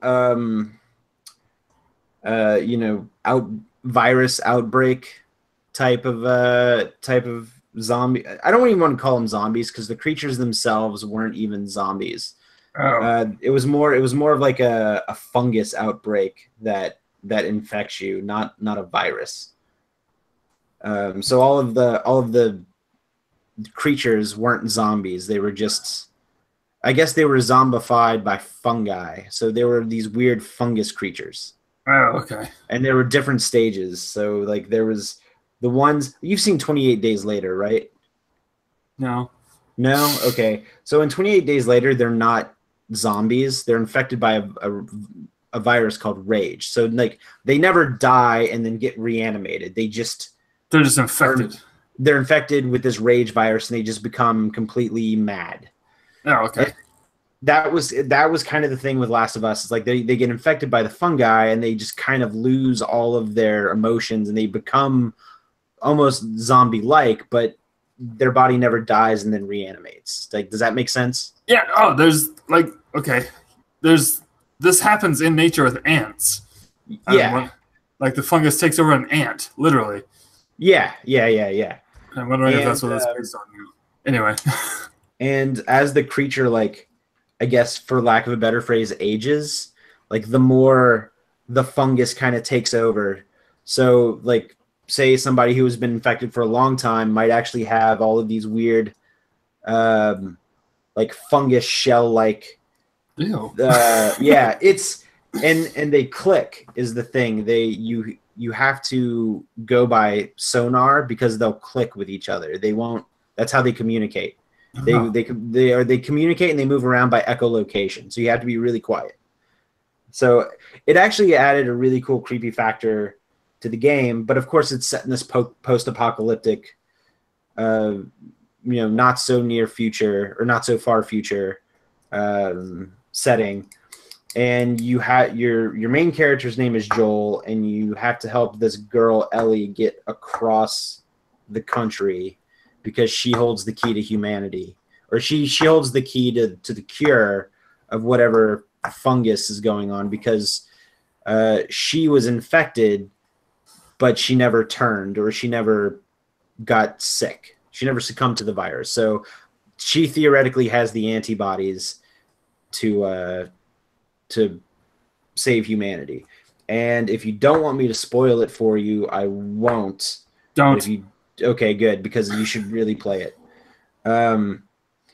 virus outbreak type of zombie. I don't even want to call them zombies, because the creatures themselves weren't even zombies. Oh. It was more of like a fungus outbreak that infects you, not a virus. So all of the creatures weren't zombies. They were just, I guess they were zombified by fungi. So they were these weird fungus creatures. Oh, okay. And there were different stages. So like there was the ones you've seen 28 Days Later, right? No. No? Okay. So in 28 Days Later, they're not zombies. They're infected by a virus called Rage. So like they never die and then get reanimated. They're just infected. They're infected with this Rage virus, and they just become completely mad. Oh, okay. And that was kind of the thing with Last of Us. It's like they get infected by the fungi, and they just kind of lose all of their emotions, and they become almost zombie-like, but their body never dies and then reanimates. Like, does that make sense? Yeah. Oh, there's like, okay. This happens in nature with ants. Yeah. Like the fungus takes over an ant, literally. Yeah. I'm wondering if that's what it's based on now. Anyway. And as the creature, like, I guess for lack of a better phrase, ages, like the more the fungus kind of takes over. So like, say somebody who has been infected for a long time might actually have all of these weird, like fungus shell-like. Ew. Yeah, it's and they click is the thing. You have to go by sonar, because they'll click with each other. They won't. That's how they communicate. They communicate, and they move around by echolocation. So you have to be really quiet. So it actually added a really cool creepy factor to the game, but of course it's set in this post-apocalyptic not so near future or not so far future setting, and you have your main character's name is Joel, and you have to help this girl Ellie get across the country because she holds the key to humanity, or she holds the key to the cure of whatever fungus is going on, because she was infected, but she never turned, or she never got sick. She never succumbed to the virus. So she theoretically has the antibodies to save humanity. And if you don't want me to spoil it for you, I won't. Don't. Okay, good, because you should really play it.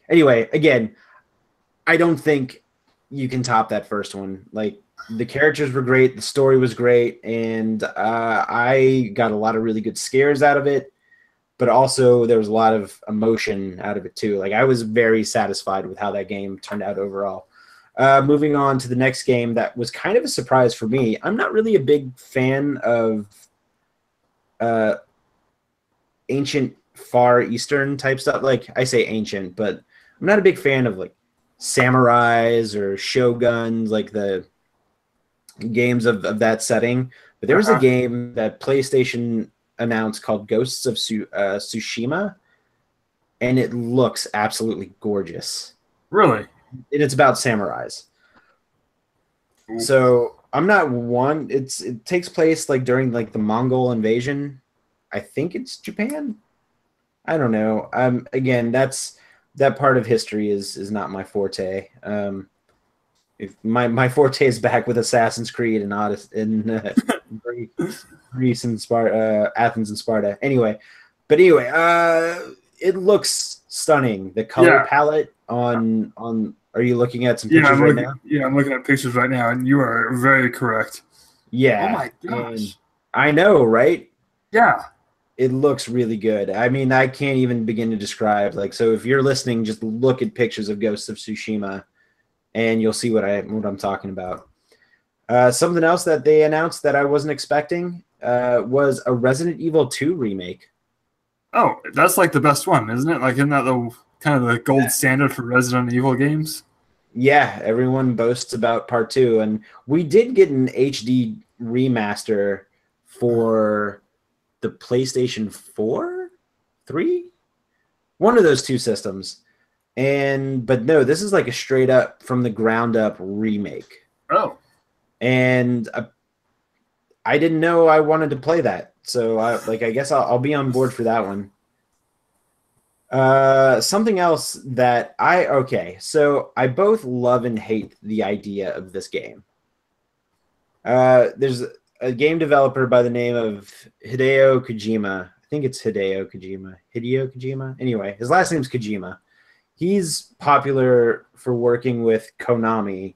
Anyway, again, I don't think you can top that first one. Like, the characters were great, the story was great, and I got a lot of really good scares out of it, but also there was a lot of emotion out of it too. Like, I was very satisfied with how that game turned out overall. Moving on to the next game that was kind of a surprise for me. I'm not really a big fan of ancient Far Eastern type stuff. Like, I say ancient, but I'm not a big fan of like samurais or shoguns, like the games of that setting. But there was a game that PlayStation announced called Ghosts of Tsushima, and it looks absolutely gorgeous. Really? And it's about samurais. Ooh. So I'm not one. It takes place like during like the Mongol invasion. I think it's Japan. I don't know. Again, that part of history is not my forte. If my forte is back with Assassin's Creed and Greece and Sparta, Athens and Sparta. Anyway, it looks stunning. The color palette on. Are you looking at some pictures right now? Yeah, I'm looking at pictures right now, and you are very correct. Yeah. Oh my gosh. I know, right? Yeah. It looks really good. I mean, I can't even begin to describe. Like, so if you're listening, just look at pictures of Ghosts of Tsushima, and you'll see what I'm talking about. Something else that they announced that I wasn't expecting was a Resident Evil 2 remake. Oh, that's like the best one, isn't it? Like, isn't that the kind of the gold standard for Resident Evil games? Yeah, everyone boasts about Part 2, and we did get an HD remaster for the PlayStation 4, 3, one of those two systems. But no, this is like a straight up from the ground up remake. Oh. And I didn't know I wanted to play that. So I guess I'll be on board for that one. Something else that so I both love and hate the idea of this game. There's a game developer by the name of Hideo Kojima. I think it's Hideo Kojima. Anyway, his last name's Kojima. He's popular for working with Konami.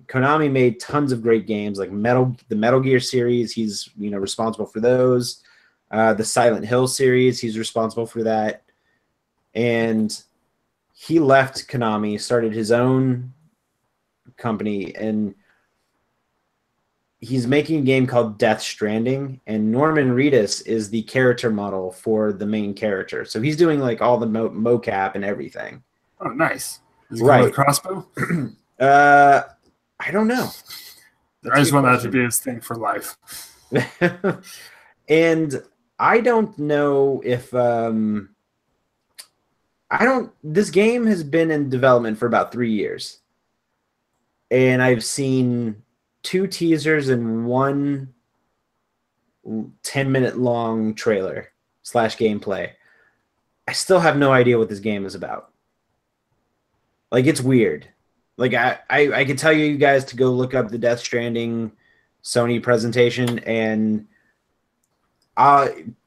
Konami made tons of great games like the Metal Gear series. He's responsible for those. The Silent Hill series. He's responsible for that. And he left Konami, started his own company, and he's making a game called Death Stranding, and Norman Reedus is the character model for the main character. So he's doing like all the mocap and everything. Oh, nice. Is he right. With a crossbow? I don't know. I just want that to be his thing for life. And I don't know if this game has been in development for about 3 years. And I've seen 2 teasers and 1 10-minute long trailer / gameplay. I still have no idea what this game is about. Like, it's weird. Like, I could tell you guys to go look up the Death Stranding Sony presentation and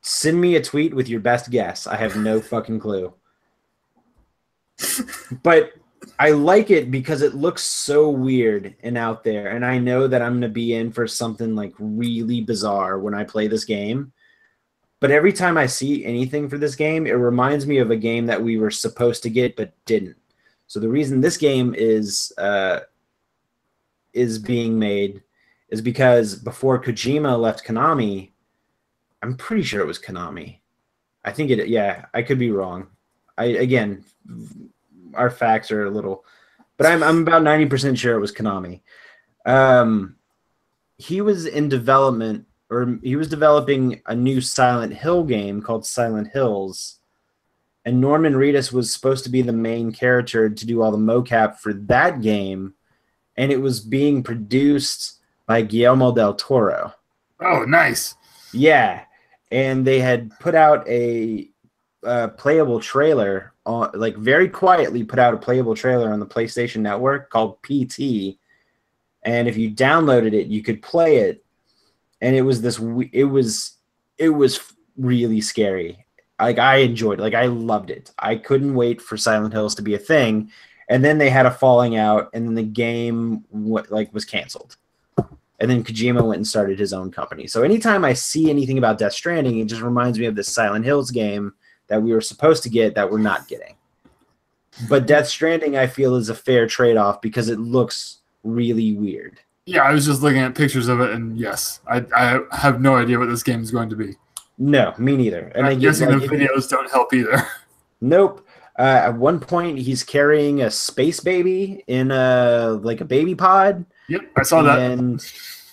send me a tweet with your best guess. I have no fucking clue. But I like it because it looks so weird and out there, and I know that I'm going to be in for something like really bizarre when I play this game. But every time I see anything for this game, it reminds me of a game that we were supposed to get but didn't. So the reason this game is being made is because before Kojima left Konami, I'm pretty sure it was Konami. I think I could be wrong. Again, our facts are a little, but I'm about 90% sure it was Konami. He was in development, or he was developing a new Silent Hill game called Silent Hills, and Norman Reedus was supposed to be the main character to do all the mocap for that game, and it was being produced by Guillermo del Toro. Oh, nice. Yeah, and they had put out a playable trailer, like very quietly put out a playable trailer on the PlayStation Network called PT, and if you downloaded it, you could play it, and it was really scary. Like, I enjoyed it. Like, I loved it. I couldn't wait for Silent Hills to be a thing, and then they had a falling out, and then the game was canceled. And then Kojima went and started his own company. So anytime I see anything about Death Stranding, it just reminds me of this Silent Hills game that we were supposed to get that we're not getting. But Death Stranding, I feel, is a fair trade-off because it looks really weird. Yeah, I was just looking at pictures of it, and yes, I have no idea what this game is going to be. No, me neither. And I'm guessing the videos don't help either. Nope. At one point, he's carrying a space baby in a baby pod. Yep, I saw that. And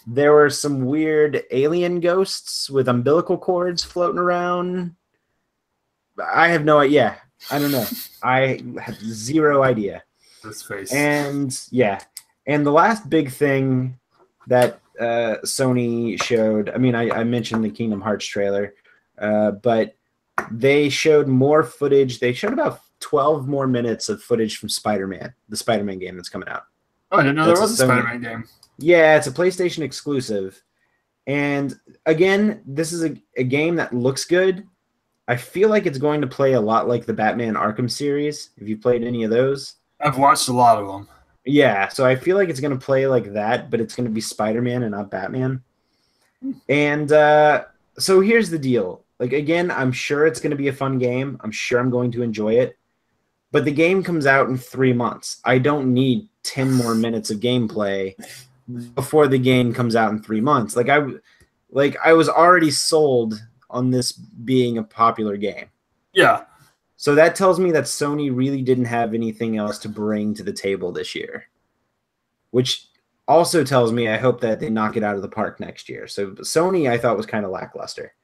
there were some weird alien ghosts with umbilical cords floating around. I have no idea. I don't know. I have zero idea. This face. And yeah. And the last big thing that Sony showed, I mean, I mentioned the Kingdom Hearts trailer, but they showed more footage. They showed about 12 more minutes of footage from Spider-Man, the Spider-Man game that's coming out. Oh, I didn't know there was a Spider-Man game. Yeah, it's a PlayStation exclusive. And again, this is a game that looks good. I feel like it's going to play a lot like the Batman Arkham series. Have you played any of those? I've watched a lot of them. Yeah, so I feel like it's going to play like that, but it's going to be Spider-Man and not Batman. And so here's the deal. Like, again, I'm sure it's going to be a fun game. I'm sure I'm going to enjoy it. But the game comes out in 3 months. I don't need 10 more minutes of gameplay before the game comes out in 3 months. Like I was already sold on this being a popular game. Yeah. So that tells me that Sony really didn't have anything else to bring to the table this year, which also tells me I hope that they knock it out of the park next year. So Sony, I thought, was kind of lackluster.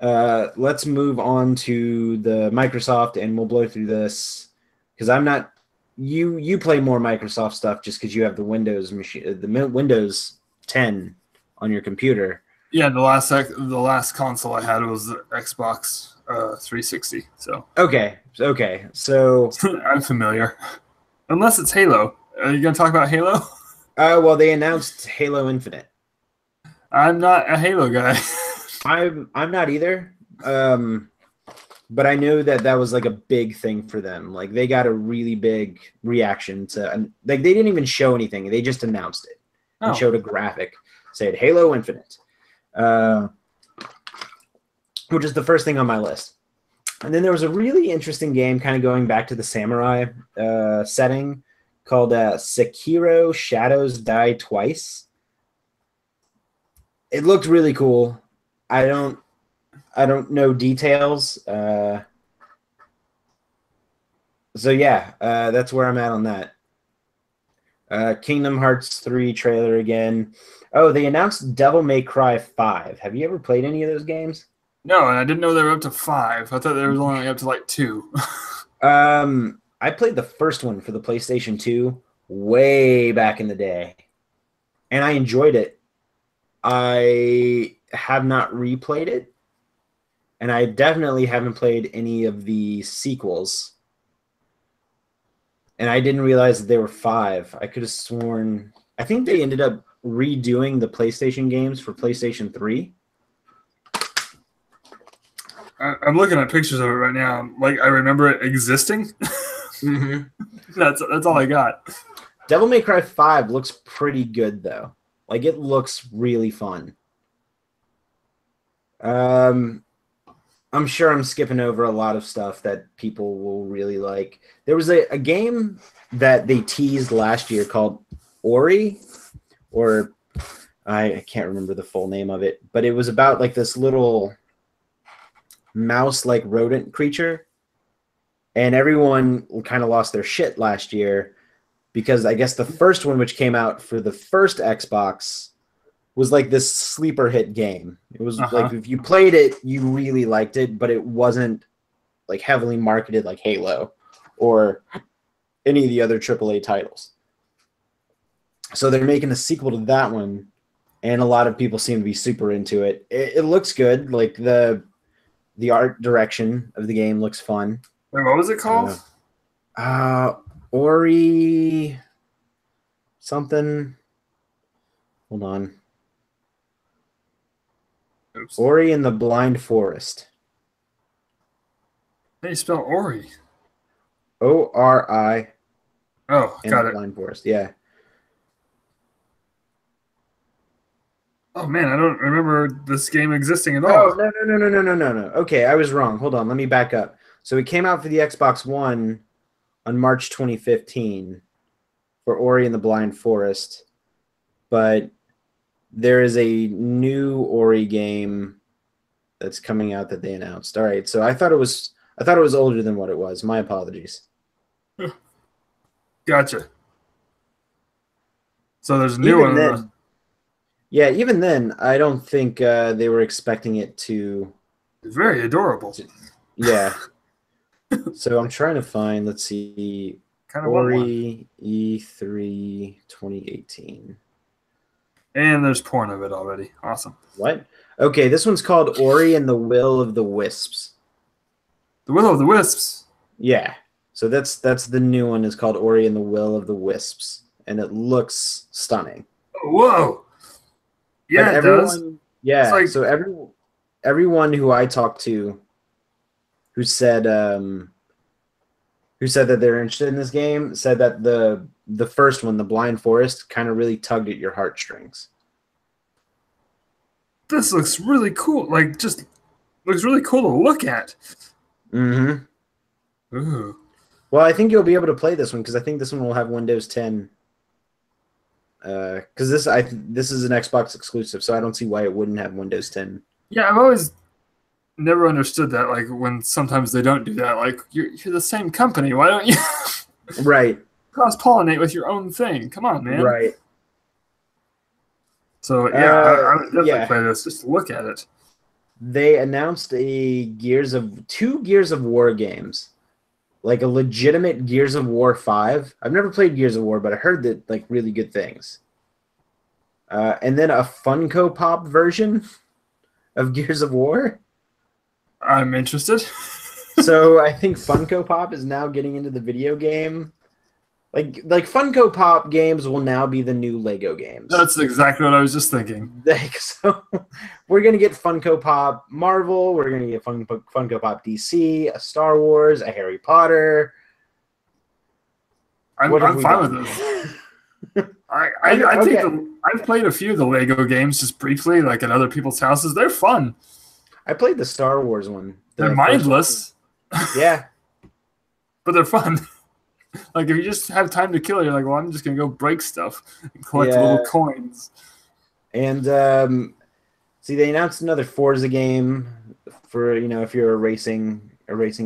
Let's move on to the Microsoft, and we'll blow through this because I'm not. You play more Microsoft stuff just because you have the Windows machine, the Windows 10 on your computer. Yeah, the last console I had was the Xbox 360. So okay. So I'm familiar, unless it's Halo. Are you gonna talk about Halo? Well, they announced Halo Infinite. I'm not a Halo guy. I'm not either. But I know that was like a big thing for them. Like, they got a really big reaction to, like, they didn't even show anything. They just announced it and showed a graphic, said Halo Infinite, which is the first thing on my list. And then there was a really interesting game kind of going back to the samurai setting called Sekiro Shadows Die Twice. It looked really cool. I don't know details. So yeah, that's where I'm at on that. Kingdom Hearts 3 trailer again. Oh, they announced Devil May Cry 5. Have you ever played any of those games? No, and I didn't know they were up to 5. I thought they were only up to like 2. I played the first one for the PlayStation 2 way back in the day, and I enjoyed it. I have not replayed it, and I definitely haven't played any of the sequels. And I didn't realize that there were 5. I could have sworn. I think they ended up redoing the PlayStation games for PlayStation 3. I'm looking at pictures of it right now. Like, I remember it existing. Mm-hmm. That's all I got. Devil May Cry 5 looks pretty good, though. Like, it looks really fun. I'm sure I'm skipping over a lot of stuff that people will really like. There was a game that they teased last year called Ori, or I can't remember the full name of it, but it was about like this little mouse-like rodent creature, and everyone kind of lost their shit last year because I guess the first one, which came out for the first Xbox, was like this sleeper hit game. It was like if you played it, you really liked it, but it wasn't like heavily marketed like Halo or any of the other AAA titles. So they're making a sequel to that one, and a lot of people seem to be super into it. It looks good. Like the art direction of the game looks fun. Wait, what was it called? Ori something. Hold on. Oops. Ori and the Blind Forest. How do you spell Ori? Ori. Oh, got it. Blind Forest, yeah. Oh man, I don't remember this game existing at all. Oh no. Okay, I was wrong. Hold on, let me back up. So it came out for the Xbox One on March 2015 for Ori and the Blind Forest, but there is a new Ori game that's coming out that they announced. All right, so I thought it was older than what it was. My apologies. Gotcha. So there's a new one. Then, yeah, even then, I don't think they were expecting it to. It's very adorable. Yeah. So I'm trying to find. Let's see. Kind of Ori E3 2018. And there's porn of it already. Awesome. What? Okay, this one's called Ori and the Will of the Wisps. The Will of the Wisps? Yeah. So that's the new one. Is called Ori and the Will of the Wisps. And it looks stunning. Whoa. Yeah, it does. Yeah, like, so everyone who I talked to who said that they're interested in this game said that the first one, the Blind Forest, kind of really tugged at your heartstrings. This looks really cool. Like, just looks really cool to look at. Mm-hmm. Ooh. Well, I think you'll be able to play this one because I think this one will have Windows 10. Because this is an Xbox exclusive, so I don't see why it wouldn't have Windows 10. Yeah, I've always never understood that. Like when sometimes they don't do that. Like you're the same company. Why don't you? Right. Cross-pollinate with your own thing. Come on, man. Right. So yeah, I would definitely play this just to look at it. They announced two Gears of War games, like a legitimate Gears of War 5. I've never played Gears of War, but I heard that like really good things. And then a Funko Pop version of Gears of War. I'm interested. So I think Funko Pop is now getting into the video game. Like Funko Pop games will now be the new Lego games. That's exactly what I was just thinking. So we're going to get Funko Pop Marvel. We're going to get Funko Pop DC, a Star Wars, a Harry Potter. I'm fine with this. I've played a few of the Lego games just briefly, like at other people's houses. They're fun. I played the Star Wars one. They're mindless. Yeah. But they're fun. Like, if you just have time to kill, you're like, well, I'm just going to go break stuff and collect little coins. And, see, they announced another Forza game for, if you're a racing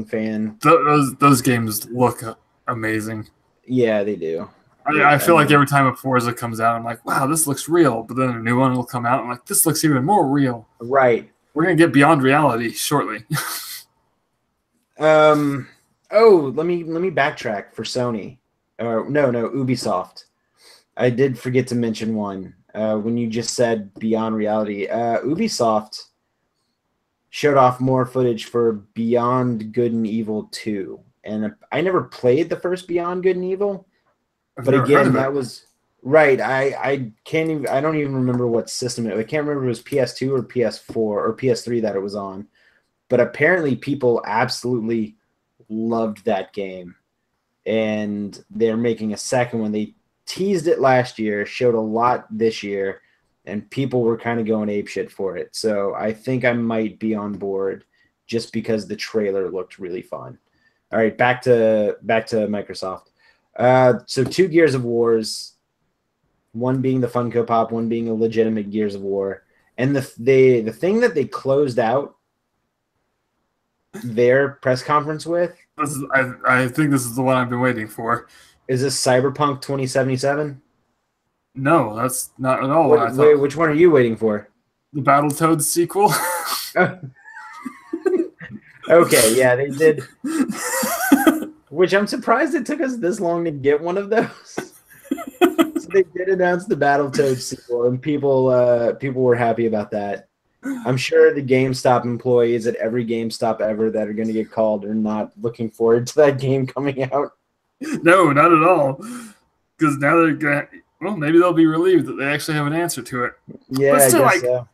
fan. Those games look amazing. Yeah, they do. I feel like every time a Forza comes out, I'm like, wow, this looks real. But then a new one will come out, and I'm like, this looks even more real. Right. We're going to get beyond reality shortly. Oh, let me backtrack for Sony. No, Ubisoft. I did forget to mention one when you just said beyond reality. Ubisoft showed off more footage for Beyond Good and Evil 2. And I never played the first Beyond Good and Evil. But again, that was right. I don't even remember what system I can't remember if it was PS2 or PS4 or PS3 that it was on. But apparently people absolutely loved that game, and they're making a second one. They teased it last year, showed a lot this year, and people were kind of going apeshit for it. So I think I might be on board just because the trailer looked really fun. All right, back to Microsoft. So 2 Gears of Wars, one being the Funko Pop, one being a legitimate Gears of War, and the thing that they closed out their press conference with? I think this is the one I've been waiting for. Is this Cyberpunk 2077? No, that's not at all what I Wait, thought. which one are you waiting for? The Battletoads sequel. Okay, yeah, they did. Which I'm surprised it took us this long to get one of those. So they did announce the Battletoads sequel, and people were happy about that. I'm sure the GameStop employees at every GameStop ever that are going to get called are not looking forward to that game coming out. No, not at all. Because now they're going. Well, maybe they'll be relieved that they actually have an answer to it. Yeah, but still, I guess so.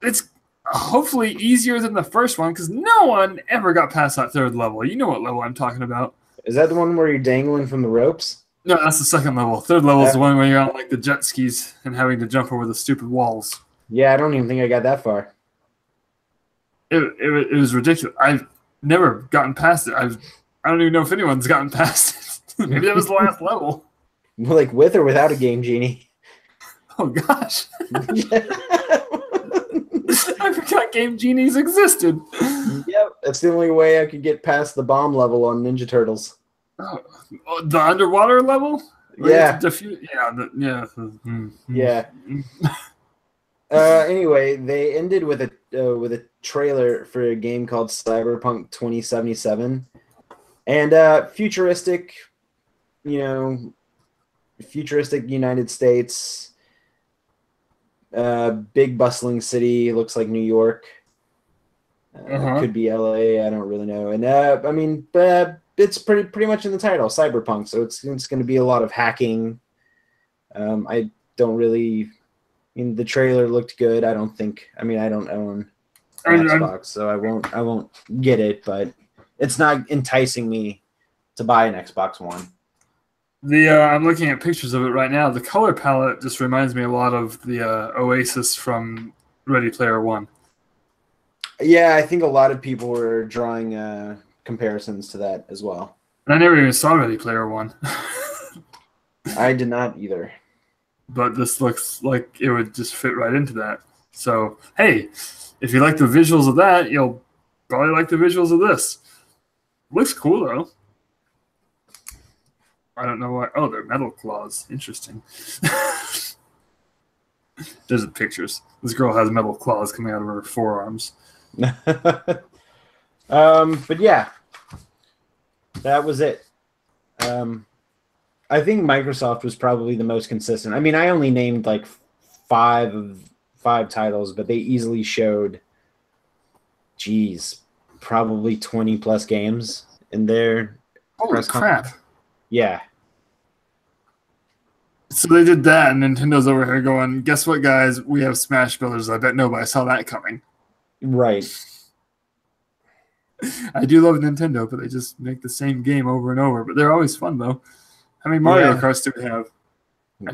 It's hopefully easier than the first one because no one ever got past that third level. You know what level I'm talking about. Is that the one where you're dangling from the ropes? No, that's the second level. Third level is the one where you're on like the jet skis and having to jump over the stupid walls. Yeah, I don't even think I got that far. It was ridiculous. I've never gotten past it. I don't even know if anyone's gotten past it. Maybe that was the last level. Like with or without a Game Genie? Oh gosh. I forgot Game Genies existed. Yep, that's the only way I could get past the bomb level on Ninja Turtles. Oh, the underwater level? Yeah. Yeah. Anyway, they ended with a trailer for a game called Cyberpunk 2077, and futuristic United States, big bustling city, looks like New York. Could be LA, I don't really know. And I mean, it's pretty much in the title, Cyberpunk. So it's going to be a lot of hacking. I don't really. I mean, the trailer looked good. I don't own an Xbox, so I won't get it. But it's not enticing me to buy an Xbox One. I'm looking at pictures of it right now. The color palette just reminds me a lot of the Oasis from Ready Player One. Yeah, I think a lot of people were drawing comparisons to that as well. And I never even saw Ready Player One. I did not either. But this looks like it would just fit right into that. So, hey, if you like the visuals of that, you'll probably like the visuals of this. Looks cool, though. I don't know why. Oh, they're metal claws. Interesting. There's the pictures. This girl has metal claws coming out of her forearms. But yeah, that was it. I think Microsoft was probably the most consistent. I mean, I only named like five titles, but they easily showed, probably 20 plus games in their Holy crap. Yeah. So they did that, and Nintendo's over here going, guess what, guys? We have Smash Brothers. I bet nobody saw that coming. Right. I do love Nintendo, but they just make the same game over and over. But they're always fun, though. How many Mario Karts do we have? I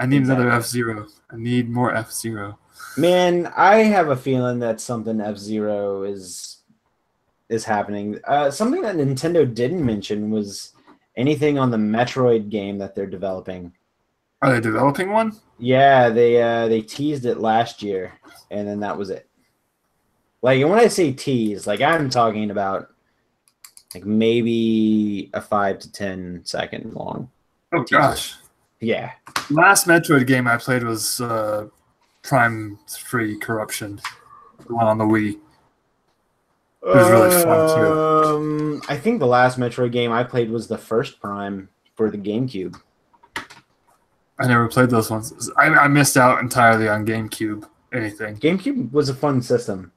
need another F-Zero. I need more F-Zero. Man, I have a feeling that something F-Zero is happening. Something that Nintendo didn't mention was anything on the Metroid game that they're developing. Are they developing one? Yeah, they teased it last year, and then that was it. Like, and when I say tease, like I'm talking about like maybe a 5 to 10 second long. Oh teaser. Gosh. Yeah. Last Metroid game I played was Prime 3 Corruption, the one on the Wii. It was really fun too. I think the last Metroid game I played was the first Prime for the GameCube. I never played those ones. I missed out entirely on GameCube. Anything. GameCube was a fun system.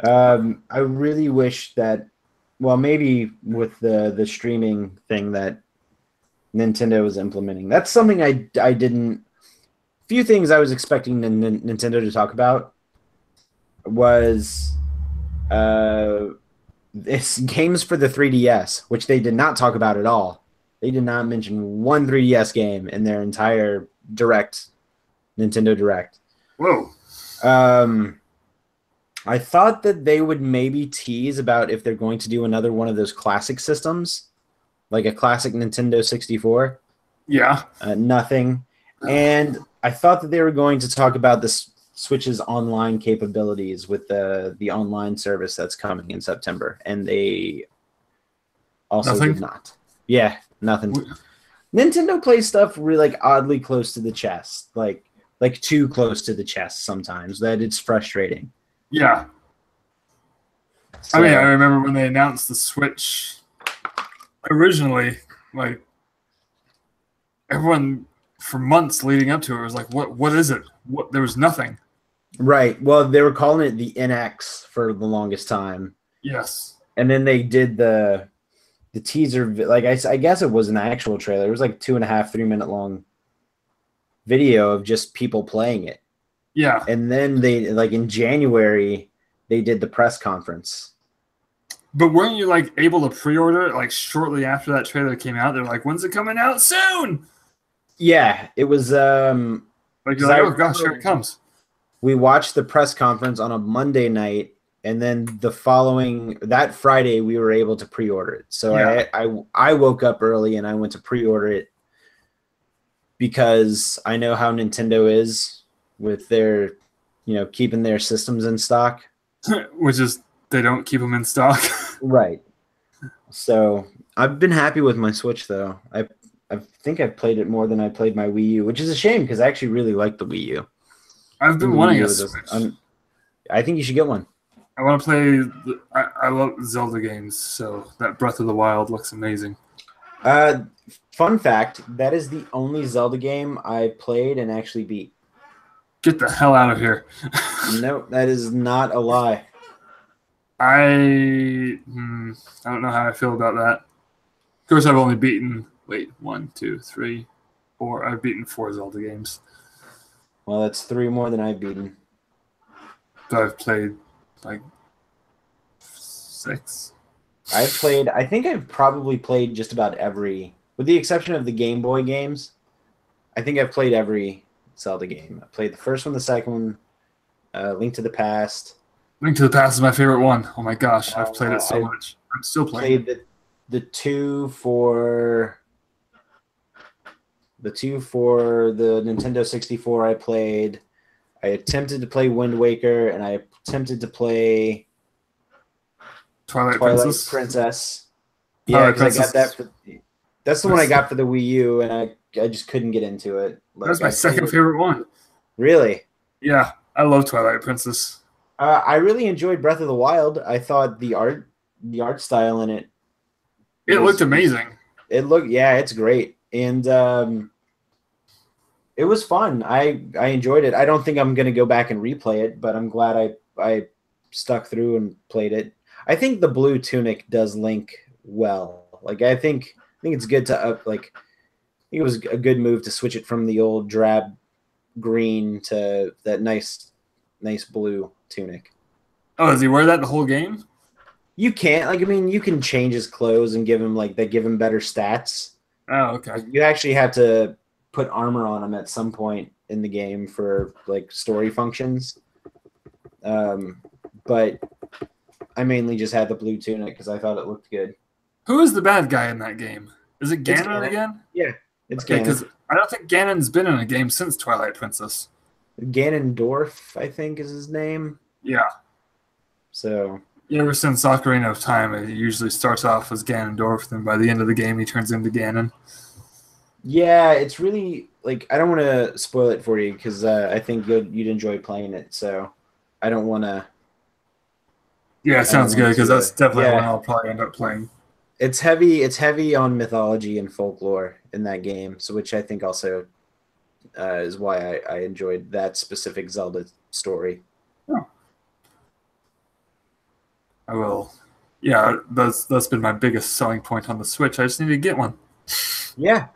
I really wish that, well, maybe with the streaming thing that Nintendo was implementing. That's something I didn't. Few things I was expecting Nintendo to talk about was it's games for the 3DS, which they did not talk about at all. They did not mention one 3DS game in their entire Nintendo Direct. Whoa. I thought that they would maybe tease about if they're going to do another one of those classic systems, like a classic Nintendo 64. Yeah. Nothing. And I thought that they were going to talk about this Switch's online capabilities with the online service that's coming in September, and they also Nothing? did not. Yeah, nothing. Nintendo plays stuff really like oddly close to the chest, like too close to the chest sometimes, that it's frustrating. Yeah. So, I mean, I remember when they announced the Switch originally, like everyone for months leading up to it was like, what is it? What, there was nothing. right. Well, they were calling it the NX for the longest time. Yes. And then they did the teaser, like I guess it was an actual trailer. It was like 2.5, 3 minute long video of just people playing it. Yeah. And then they, like in January, they did the press conference. But weren't you like able to pre-order it like shortly after that trailer came out? They're like, when's it coming out? Soon. Yeah, it was Like you're like, oh gosh, here it comes. We watched the press conference on a Monday night, and then that Friday we were able to pre-order it. So Yeah. I woke up early and I went to pre-order it because I know how Nintendo is with their, keeping their systems in stock. Which is they don't keep them in stock. Right. So I've been happy with my Switch though. I think I've played it more than I played my Wii U, which is a shame because I actually really like the Wii U. I've been wanting a Switch. I think you should get one. I want to play. I love Zelda games, so that Breath of the Wild looks amazing. Fun fact: that is the only Zelda game I played and actually beat. Get the hell out of here! No, that is not a lie. I don't know how I feel about that. Of course, I've only beaten 1, 2, 3, 4. I've beaten 4 Zelda games. Well, that's 3 more than I've beaten. But I've played like 6. I think I've probably played just about every, with the exception of the Game Boy games. I think I've played every Zelda game. I played the first one, the second one, Link to the Past. Link to the Past is my favorite one. Oh my gosh, I've played it so much. I'm still playing. Played the two for the Nintendo 64. I attempted to play Wind Waker, and I attempted to play Twilight Princess. Twilight Yeah, because I got Princess. that's the one I got for the Wii U, and I just couldn't get into it. That was my second favorite one. Really? Yeah, I love Twilight Princess. I really enjoyed Breath of the Wild. I thought the art style in it. It looked amazing. It's great, and it was fun. I enjoyed it. I don't think I'm gonna go back and replay it, but I'm glad I stuck through and played it. I think the blue tunic does Link well. Like I think it's good to I think it was a good move to switch it from the old drab green to that nice blue tunic. Oh, does he wear that the whole game? You can't, you can change his clothes and give him better stats. Oh, okay. You actually have to put armor on him at some point in the game for story functions. But I mainly just had the blue tunic because I thought it looked good. Who is the bad guy in that game? Is it Ganon Ganon. again? Yeah, it's Okay, Ganon. because I don't think Ganon's been in a game since Twilight Princess. Ganondorf, I think, is his name. Yeah. So Yeah, ever since Ocarina of Time, it usually starts off as Ganondorf, then by the end of the game, he turns into Ganon. yeah, it's really I don't want to spoil it for you because I think you'd enjoy playing it. So I don't want to. Yeah, it sounds good because that's definitely Yeah. one I'll probably end up playing. It's heavy on mythology and folklore in that game, so which I think also is why I enjoyed that specific Zelda story. I will. Yeah, that's been my biggest selling point on the Switch. I just need to get one. Yeah,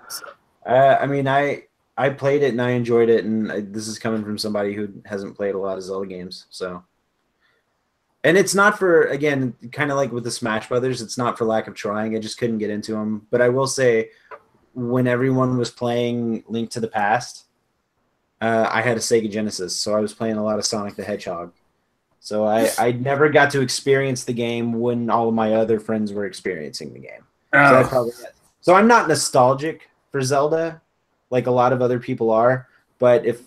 I played it and I enjoyed it, and this is coming from somebody who hasn't played a lot of Zelda games, so. And it's not for, again, kind of like with the Smash Brothers, it's not for lack of trying. I just couldn't get into them. But I will say, when everyone was playing Link to the Past, I had a Sega Genesis, so I was playing a lot of Sonic the Hedgehog. So I never got to experience the game when all of my other friends were experiencing the game. So I'm not nostalgic for Zelda like a lot of other people are. But if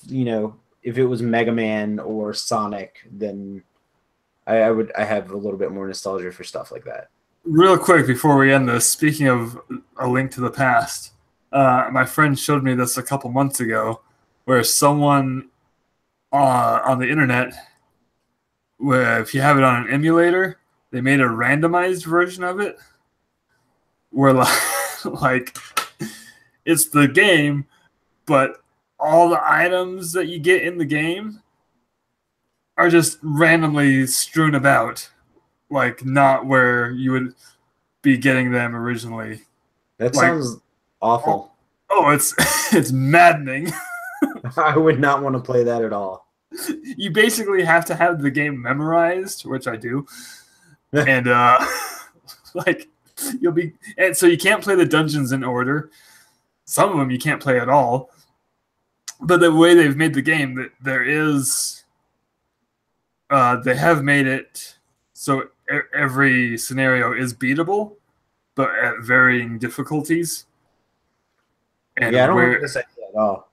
if it was Mega Man or Sonic, then I have a little bit more nostalgia for stuff like that. Real quick before we end this, speaking of A Link to the Past, my friend showed me this a couple months ago, where someone on the internet, where if you have it on an emulator, they made a randomized version of it, where like it's the game, but all the items that you get in the game are just randomly strewn about, like not where you would be getting them originally. That sounds awful. Oh, it's maddening. I would not want to play that at all. You basically have to have the game memorized, which I do, and like you'll be, and so you can't play the dungeons in order. Some of them you can't play at all. But the way they've made the game, that there is, they have made it so every scenario is beatable, but at varying difficulties. And yeah, I don't like this idea at all.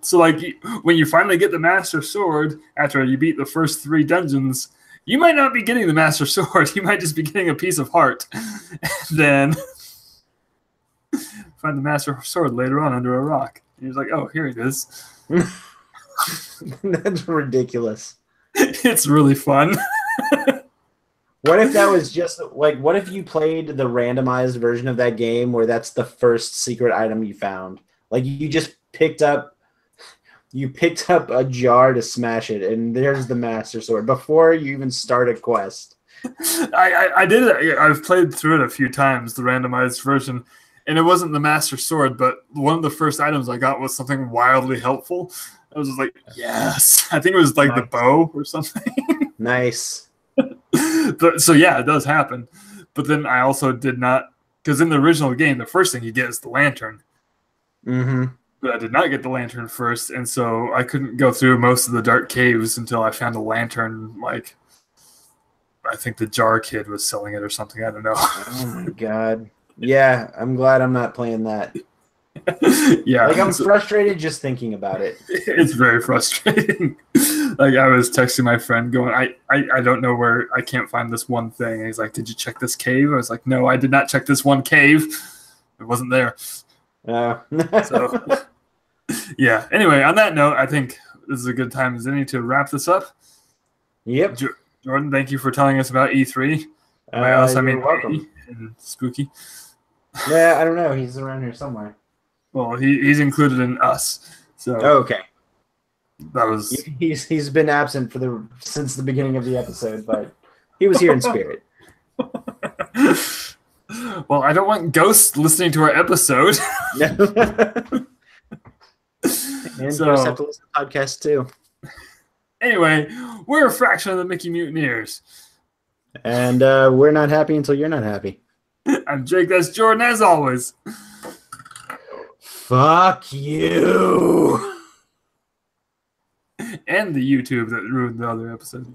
So, like, when you finally get the Master Sword, after you beat the first 3 dungeons, you might not be getting the Master Sword. You might just be getting a piece of heart. And then find the Master Sword later on under a rock. And he's like, oh, here it is. That's ridiculous. It's really fun. What if that was just like, what if you played the randomized version of that game where that's the first secret item you found? Like you just picked up a jar to smash it, and there's the Master Sword before you even start a quest. I did it. I've played through it a few times, the randomized version, and it wasn't the Master Sword, but one of the first items I got was something wildly helpful. I was just like, yes. I think it was like the bow or something. Nice. But so yeah, it does happen. But then I also did not, because in the original game, the first thing you get is the lantern. Mm-hmm. But I did not get the lantern first, and so I couldn't go through most of the dark caves until I found a lantern. Like, I think the Jar Kid was selling it or something. I don't know. Oh my god. Yeah, I'm glad I'm not playing that. Yeah, like I'm frustrated just thinking about it. It's very frustrating. Like I was texting my friend going, I don't know where, I can't find this one thing. And he's like, did you check this cave? I was like, no, I did not check this one cave. It wasn't there. So yeah. Anyway, on that note, I think this is a good time as any to wrap this up. Yep. Jordan, thank you for telling us about E3. By us, I mean welcome. And Spooky. Yeah, I don't know. He's around here somewhere. Well, he's included in us. So okay. That was he's been absent since the beginning of the episode, but he was here in spirit. Well, I don't want ghosts listening to our episode. And so, ghosts have to listen to podcasts too. Anyway, we're a fraction of the Mickey Mutineers. And we're not happy until you're not happy. I'm Jake, that's Jordan, as always. Fuck you. And the YouTube that ruined the other episode.